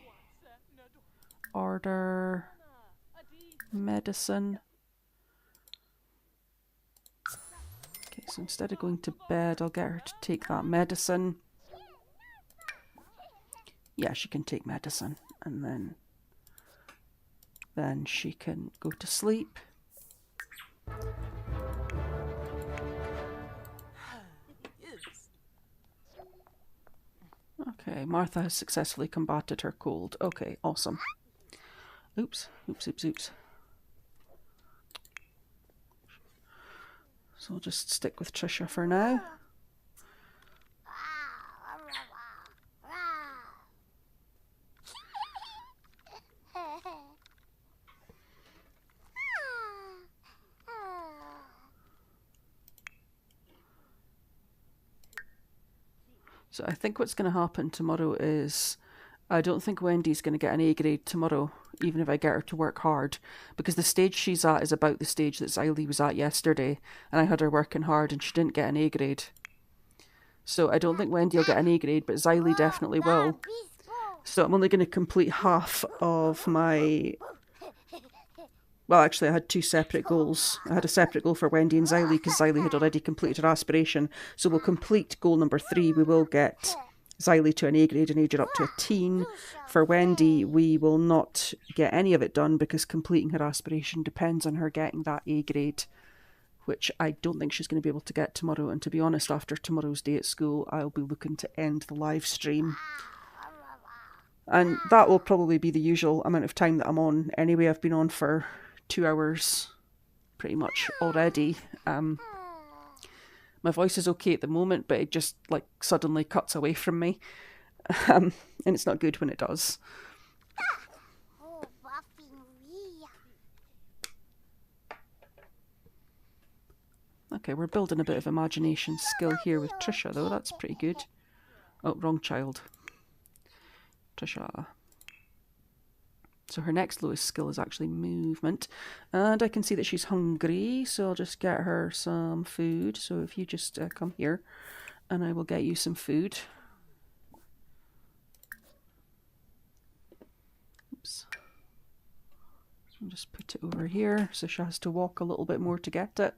Order medicine. Okay, so instead of going to bed, I'll get her to take that medicine. Yeah, she can take medicine, and then she can go to sleep. Okay, Martha has successfully combated her cold. Okay, awesome. Oops. So I'll just stick with Tricia for now. So I think what's going to happen tomorrow is I don't think Wendy's going to get an A grade tomorrow, even if I get her to work hard, because the stage she's at is about the stage that Xylie was at yesterday, and I had her working hard and she didn't get an A grade. So I don't think Wendy will get an A grade, but Xylie definitely will. So I'm only going to complete half of my... Well, actually, I had two separate goals. I had a separate goal for Wendy and Xylie because Xylie had already completed her aspiration. So we'll complete goal number 3. We will get Xylie to an A grade and age her up to a teen. For Wendy, we will not get any of it done because completing her aspiration depends on her getting that A grade, which I don't think she's going to be able to get tomorrow. And to be honest, after tomorrow's day at school, I'll be looking to end the live stream. And that will probably be the usual amount of time that I'm on. Anyway, I've been on for 2 hours pretty much already. My voice is okay at the moment, but it just like suddenly cuts away from me. And it's not good when it does. Okay, we're building a bit of imagination skill here with Tricia though. That's pretty good. Oh, wrong child. Tricia. So her next lowest skill is actually movement. And I can see that she's hungry, so I'll just get her some food. So if you just come here, and I will get you some food. Oops. I'll just put it over here, so she has to walk a little bit more to get it.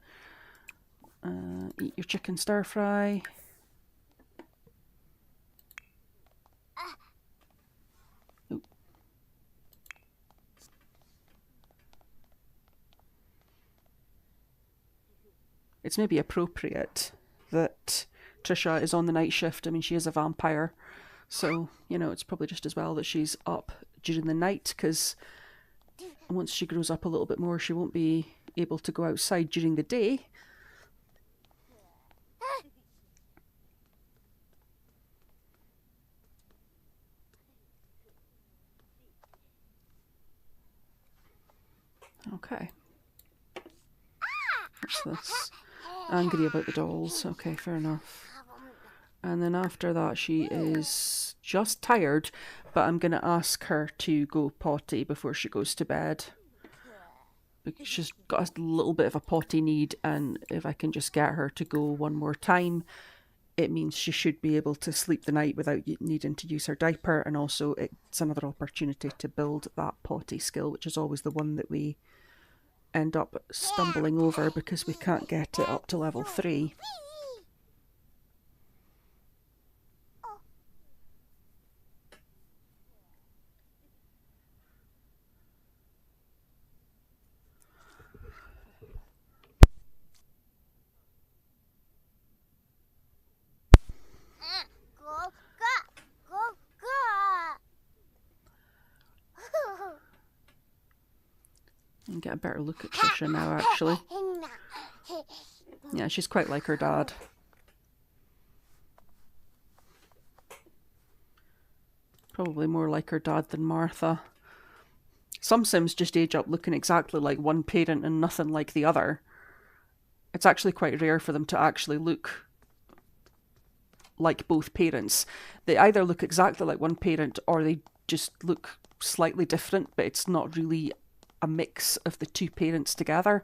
Eat your chicken stir fry. It's maybe appropriate that Tricia is on the night shift. I mean, she is a vampire, so, you know, it's probably just as well that she's up during the night, because once she grows up a little bit more, she won't be able to go outside during the day. Okay. What's this? Angry about the dolls. Okay, fair enough. And then after that, she is just tired, but I'm going to ask her to go potty before she goes to bed. Because she's got a little bit of a potty need, and if I can just get her to go one more time, it means she should be able to sleep the night without needing to use her diaper, and also it's another opportunity to build that potty skill, which is always the one that we end up stumbling over because we can't get it up to level 3. And get a better look at Tricia now, actually. Yeah, she's quite like her dad. Probably more like her dad than Martha. Some Sims just age up looking exactly like one parent and nothing like the other. It's actually quite rare for them to actually look like both parents. They either look exactly like one parent or they just look slightly different, but it's not really a mix of the two parents together.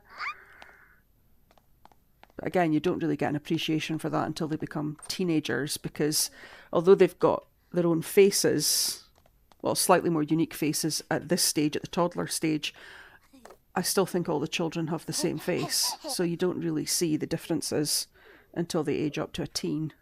But again, you don't really get an appreciation for that until they become teenagers, because although they've got their own faces, well, slightly more unique faces at this stage, at the toddler stage, I still think all the children have the same face, so you don't really see the differences until they age up to a teen.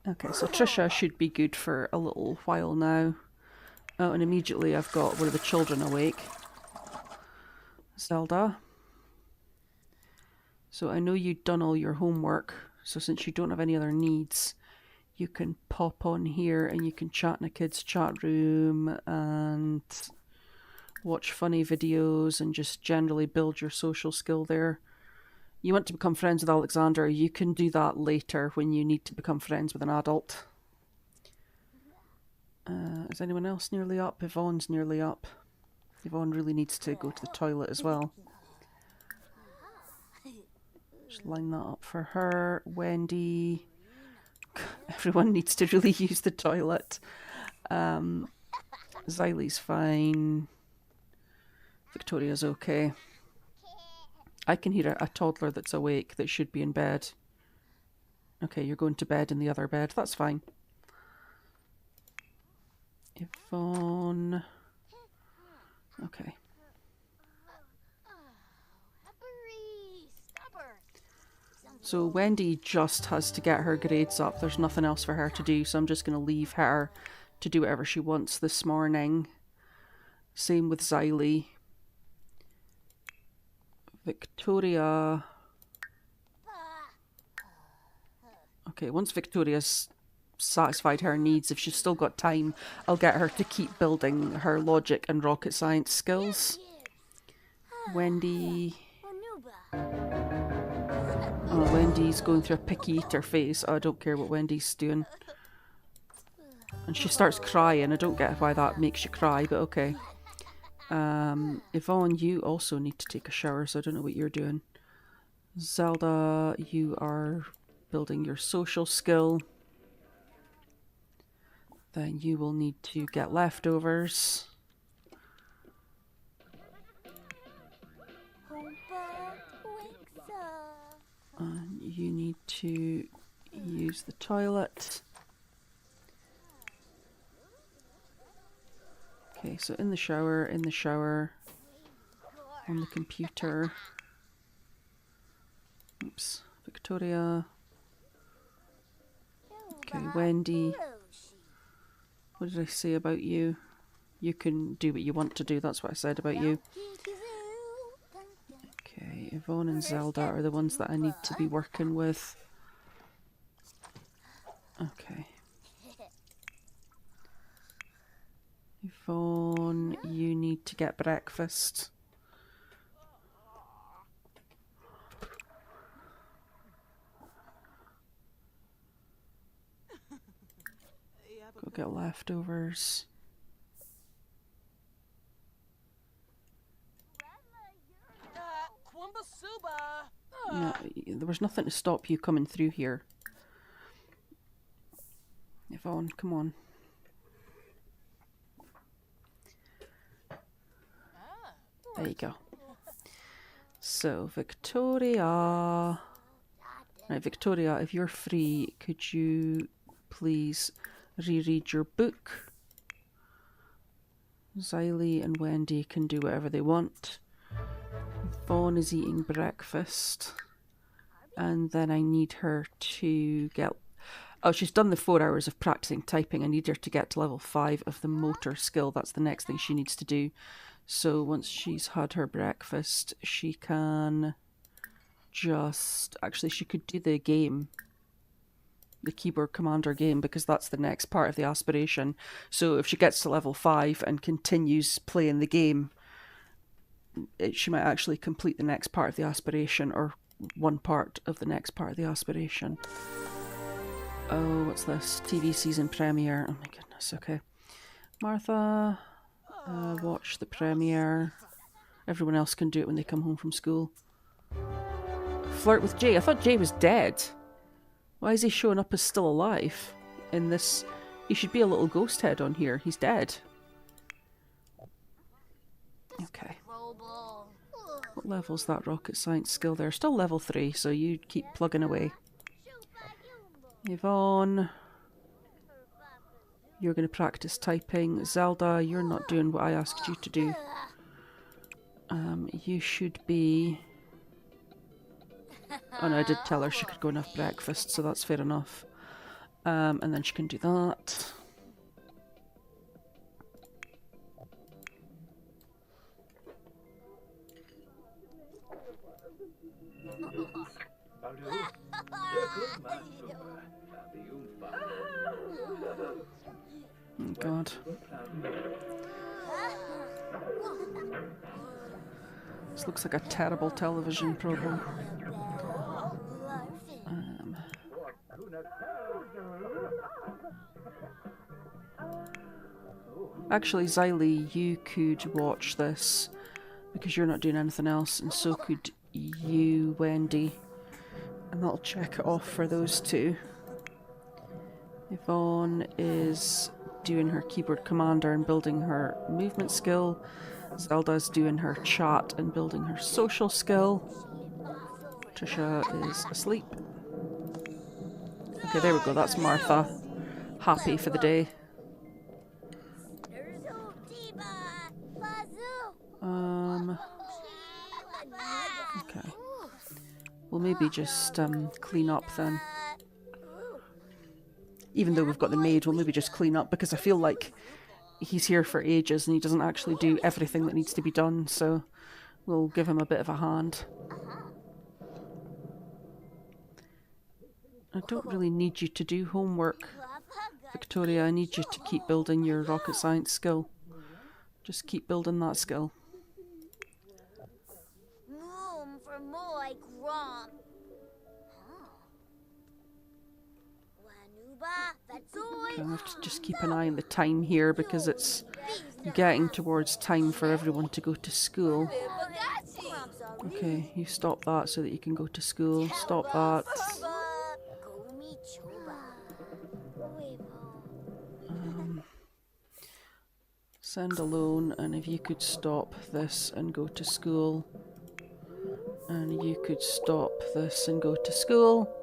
Okay, so Tricia should be good for a little while now. Oh, and immediately I've got one of the children awake. Zelda. So I know you've done all your homework, so since you don't have any other needs, you can pop on here and you can chat in a kid's chat room and watch funny videos and just generally build your social skill there. You want to become friends with Alexander, you can do that later when you need to become friends with an adult. Is anyone else nearly up? Yvonne's nearly up. Yvonne really needs to go to the toilet as well. Just line that up for her. Wendy. Everyone needs to really use the toilet. Xylie's fine. Victoria's okay. I can hear a toddler that's awake that should be in bed. Okay, you're going to bed in the other bed. That's fine. Yvonne. Okay. So Wendy just has to get her grades up. There's nothing else for her to do, so I'm just going to leave her to do whatever she wants this morning. Same with Xylie. Victoria. Okay, once Victoria's satisfied her needs, if she's still got time, I'll get her to keep building her logic and rocket science skills. Wendy. Oh, Wendy's going through a picky eater phase. Oh, I don't care what Wendy's doing. And she starts crying. I don't get why that makes you cry, but okay. Yvonne, you also need to take a shower, so I don't know what you're doing. Zelda, you are building your social skill. Then you will need to get leftovers. And you need to use the toilet. Okay, so in the shower, on the computer. Oops, Victoria. Okay, Wendy. What did I say about you? You can do what you want to do, that's what I said about you. Okay, Yvonne and Zelda are the ones that I need to be working with. Okay. Yvonne, you need to get breakfast. Go get leftovers. No, there was nothing to stop you coming through here. Yvonne, come on. There you go. So, Victoria. Right, Victoria, if you're free, could you please reread your book? Xylie and Wendy can do whatever they want. Yvonne is eating breakfast. And then I need her to get... Oh, she's done the 4 hours of practicing typing. I need her to get to level 5 of the motor skill. That's the next thing she needs to do. So once she's had her breakfast, she can just... Actually, she could do the game. The keyboard commander game, because that's the next part of the aspiration. So if she gets to level 5 and continues playing the game, she might actually complete the next part of the aspiration, or one part of the next part of the aspiration. Oh, what's this? TV season premiere. Oh my goodness, okay. Martha, watch the premiere. Everyone else can do it when they come home from school. Flirt with Jay. I thought Jay was dead. Why is he showing up as still alive in this? He should be a little ghost head on here. He's dead. Okay. What level's that rocket science skill there? Still level 3, so you keep plugging away. Yvonne, you're going to practice typing. Zelda, you're not doing what I asked you to do. You should be... Oh no, I did tell her she could go and have breakfast, so that's fair enough. And then she can do that. Oh God. This looks like a terrible television program. Actually, Xylie, you could watch this because you're not doing anything else, and so could you, Wendy. And that'll check it off for those two. Yvonne is doing her keyboard commander and building her movement skill. Zelda's doing her chat and building her social skill. Tricia is asleep. Okay, there we go. That's Martha. Happy for the day. Okay. We'll maybe just clean up then. Even though we've got the maid, we'll maybe just clean up, because I feel like he's here for ages and he doesn't actually do everything that needs to be done, so we'll give him a bit of a hand. I don't really need you to do homework, Victoria. I need you to keep building your rocket science skill. Just keep building that skill. Okay, I have to just keep an eye on the time here, because it's getting towards time for everyone to go to school. Okay, you stop that so that you can go to school. Stop that. Send alone, and if you could stop this and go to school. And you could stop this and go to school.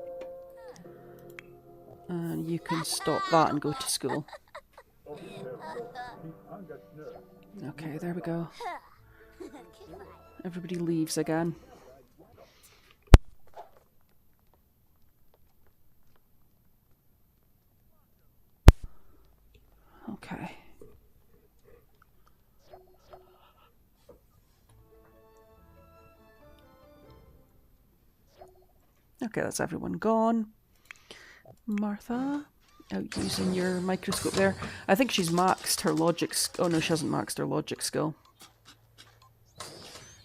And you can stop that and go to school. Okay, there we go. Everybody leaves again. Okay. Okay, that's everyone gone. Martha, out using your microscope there. I think she's maxed her logic. Oh no, she hasn't maxed her logic skill.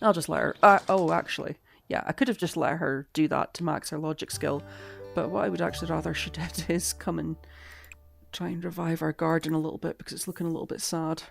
I'll just let her. Oh, actually, yeah, I could have just let her do that to max her logic skill. But what I would actually rather she did is come and try and revive our garden a little bit because it's looking a little bit sad.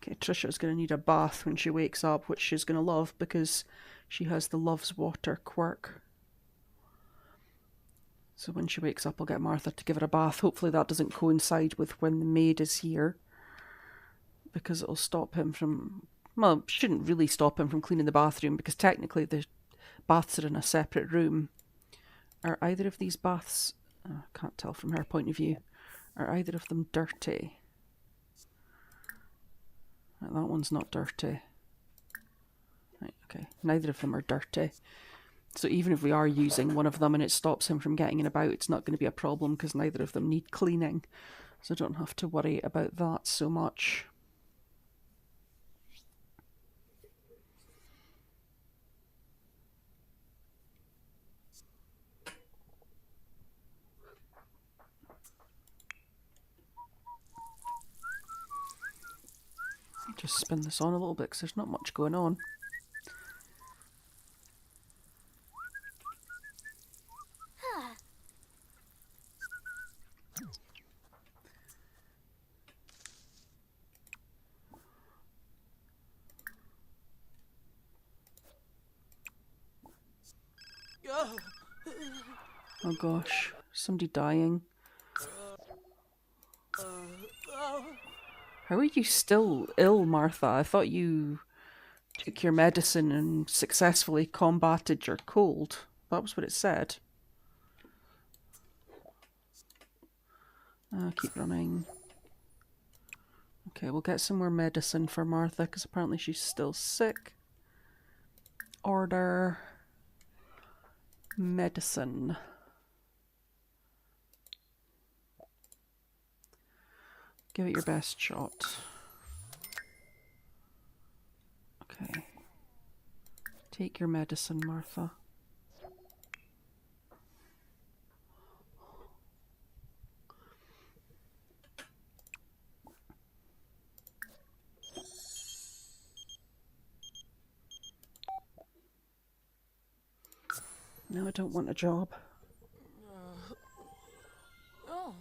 Okay, Tricia's going to need a bath when she wakes up, which she's going to love because she has the loves water quirk. So when she wakes up, I'll get Martha to give her a bath. Hopefully that doesn't coincide with when the maid is here, because it'll stop him from... Well, it shouldn't really stop him from cleaning the bathroom, because technically the baths are in a separate room. Are either of these baths... I can't tell from her point of view. Are either of them dirty? Right, that one's not dirty. Right, okay. Neither of them are dirty. So even if we are using one of them and it stops him from getting in about, it's not going to be a problem because neither of them need cleaning. So I don't have to worry about that so much. Just spin this on a little bit because there's not much going on. Oh gosh, somebody dying. How are you still ill, Martha? I thought you took your medicine and successfully combated your cold. That was what it said. Keep running. Okay, we'll get some more medicine for Martha because apparently she's still sick. Order medicine. Give it your best shot. Okay. Take your medicine, Martha. No, I don't want a job. Oh.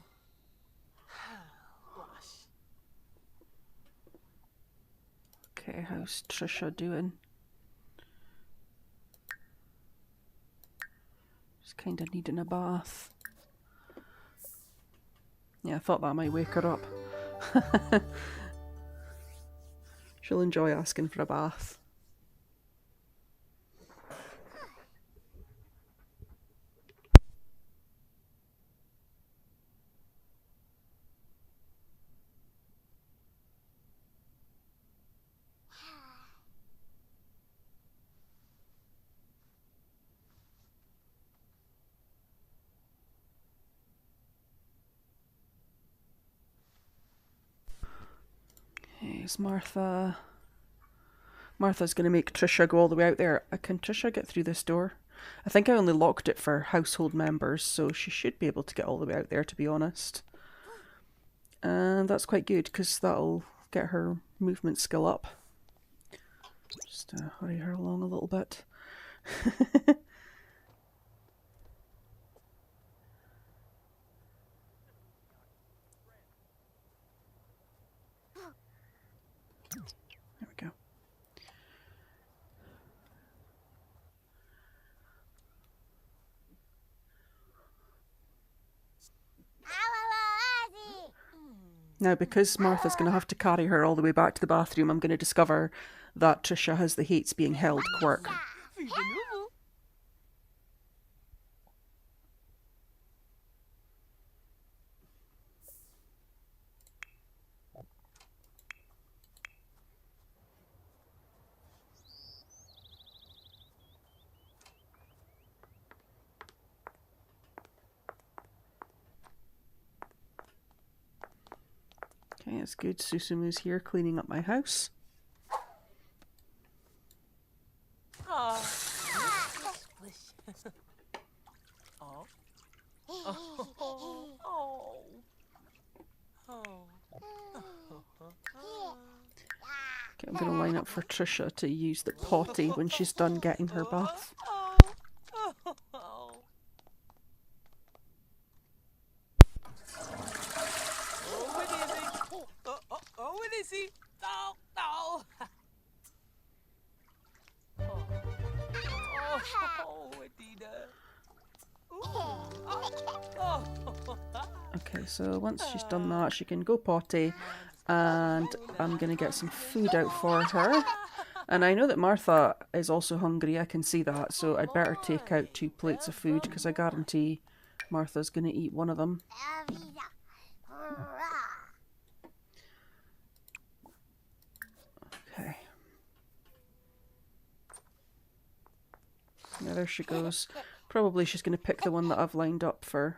Okay, how's Tricia doing? Just kind of needing a bath. Yeah, I thought that might wake her up. She'll enjoy asking for a bath. Here's Martha. Martha's going to make Tricia go all the way out there. Can Tricia get through this door? I think I only locked it for household members, so she should be able to get all the way out there, to be honest. And that's quite good, because that'll get her movement skill up. Just hurry her along a little bit. There we go. Now, because Martha's going to have to carry her all the way back to the bathroom, I'm going to discover that Tricia has the hates being held quirk. Okay, that's good. Susumu's here cleaning up my house. Oh. Oh. Oh. Oh. Okay, I'm going to line up for Tricia to use the potty when she's done getting her bath. What is he? No, no. Oh, Adina. Okay, so once she's done that, she can go potty, and I'm going to get some food out for her. And I know that Martha is also hungry, I can see that, so I'd better take out 2 plates of food, because I guarantee Martha's going to eat one of them. Okay. Yeah, there she goes. Probably she's going to pick the one that I've lined up for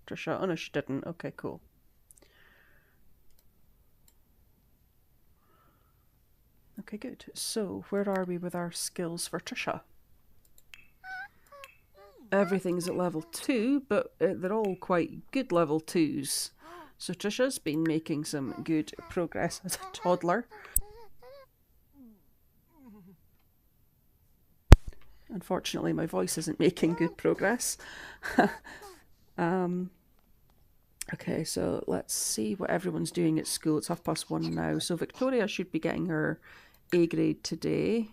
Tricia. Oh no, she didn't. Okay, cool. Okay, good. So, where are we with our skills for Tricia? Everything's at level 2, but they're all quite good level 2s. So Tricia's been making some good progress as a toddler. Unfortunately, my voice isn't making good progress. Okay, so let's see what everyone's doing at school. It's 1:30 now. So Victoria should be getting her A grade today.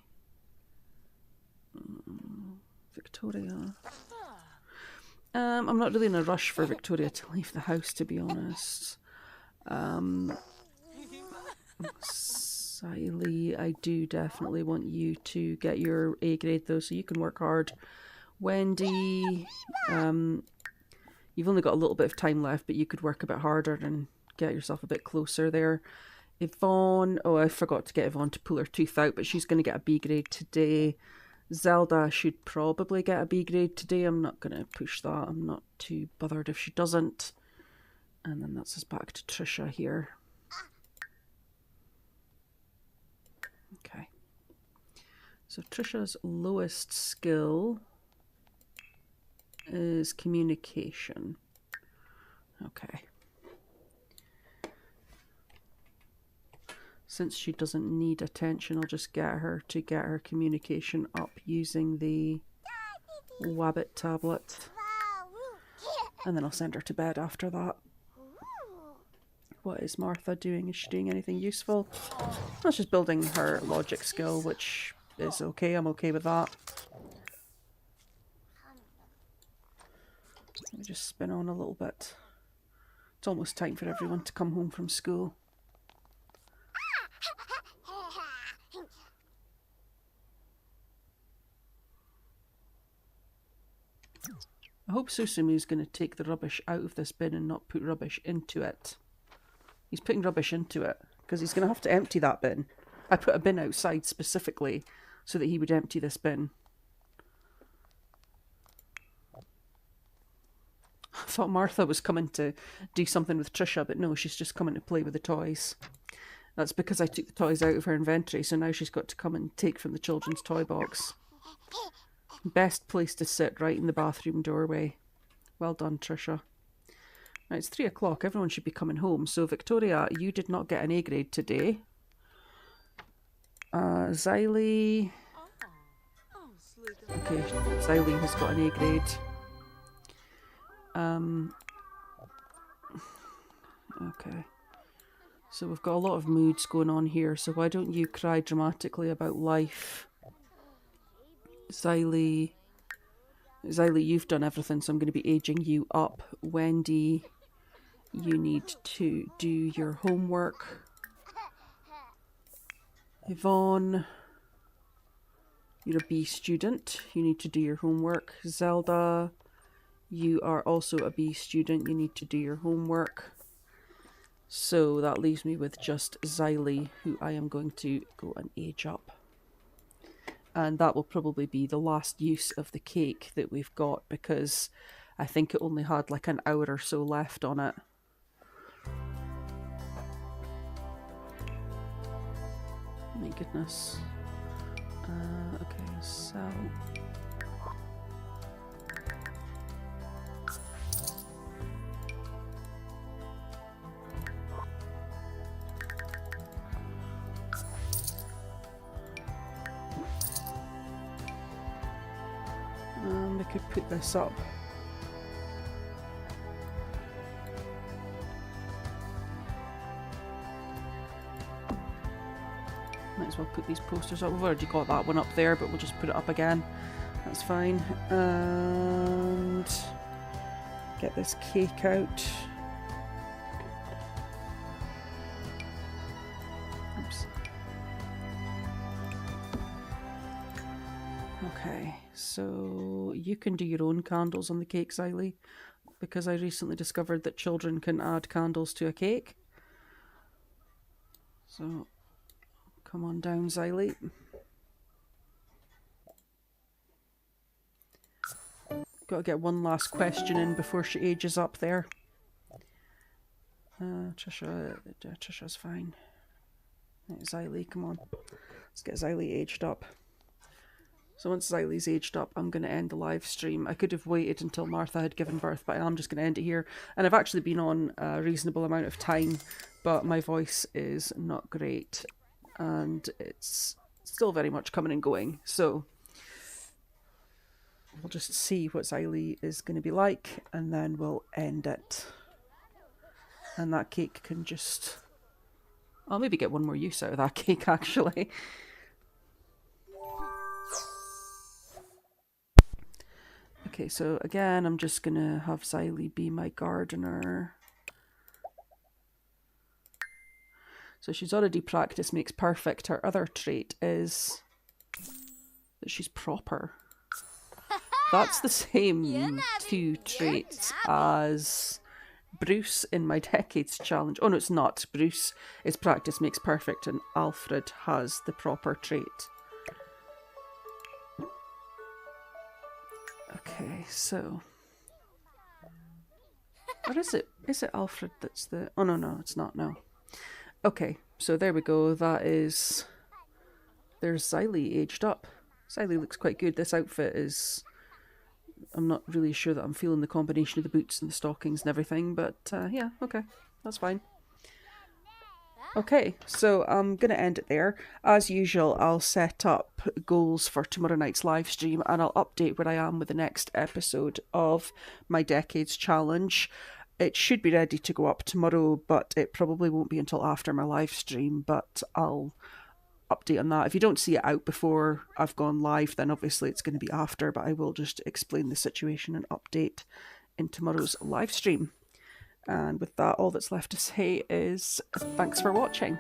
Victoria. I'm not really in a rush for Victoria to leave the house, to be honest. Xylie, I do definitely want you to get your A grade though, so you can work hard. Wendy, you've only got a little bit of time left, but you could work a bit harder and get yourself a bit closer there. Yvonne, oh, I forgot to get Yvonne to pull her tooth out, but she's going to get a B grade today. Zelda should probably get a B grade today. I'm not going to push that. I'm not too bothered if she doesn't. And then that's us back to Tricia here. Okay. So Tricia's lowest skill is communication. Okay. Since she doesn't need attention, I'll just get her to get her communication up using the Wabbit tablet. And then I'll send her to bed after that. What is Martha doing? Is she doing anything useful? Well, she's building her logic skill, which is okay. I'm okay with that. Let me just spin on a little bit. It's almost time for everyone to come home from school. I hope Susumu's going to take the rubbish out of this bin and not put rubbish into it. He's putting rubbish into it because he's going to have to empty that bin. I put a bin outside specifically so that he would empty this bin. I thought Martha was coming to do something with Tricia, but no, she's just coming to play with the toys. That's because I took the toys out of her inventory, so now she's got to come and take from the children's toy box. Best place to sit, right in the bathroom doorway. Well done, Tricia. Right, it's 3 o'clock. Everyone should be coming home. So, Victoria, you did not get an A grade today. Xylie. Okay, Xylie has got an A grade. Okay. So we've got a lot of moods going on here. So why don't you cry dramatically about life? Xylie, you've done everything, so I'm going to be aging you up. Wendy, you need to do your homework. Yvonne, you're a B student. You need to do your homework. Zelda, you are also a B student. You need to do your homework. So that leaves me with just Xylie, who I am going to go and age up. And that will probably be the last use of the cake that we've got, because I think it only had like an hour or so left on it. my goodness. Okay, so... we could put this up. Might as well put these posters up. We've already got that one up there, but we'll just put it up again. That's fine. And get this cake out. Oops. Okay, so you can do your own candles on the cake, Xylie, because I recently discovered that children can add candles to a cake. So, come on down, Xylie. Got to get one last question in before she ages up there. Tricia's fine. Right, Xylie, come on. Let's get Xylie aged up. So once Xylie's aged up, I'm going to end the live stream. I could have waited until Martha had given birth, but I'm just going to end it here. And I've actually been on a reasonable amount of time, but my voice is not great. And it's still very much coming and going. So we'll just see what Xylie is going to be like, and then we'll end it. And that cake can just... I'll maybe get one more use out of that cake, actually. Okay, so again, I'm just going to have Xylie be my gardener. So she's already practice makes perfect. Her other trait is that she's proper. That's the same two traits as Bruce in my Decades Challenge. Oh no, it's not. Bruce is practice makes perfect and Alfred has the proper trait. Okay, so... Or is it Alfred that's the... Oh no, it's not, no. Okay, so there we go. That is... There's Xylie aged up. Xylie looks quite good. This outfit is... I'm not really sure that I'm feeling the combination of the boots and the stockings and everything, but yeah, okay, that's fine. Okay, so I'm going to end it there. As usual, I'll set up goals for tomorrow night's live stream and I'll update where I am with the next episode of my Decades Challenge. It should be ready to go up tomorrow, but it probably won't be until after my live stream, but I'll update on that. If you don't see it out before I've gone live, then obviously it's going to be after, but I will just explain the situation and update in tomorrow's live stream. And with that, all that's left to say is thanks for watching.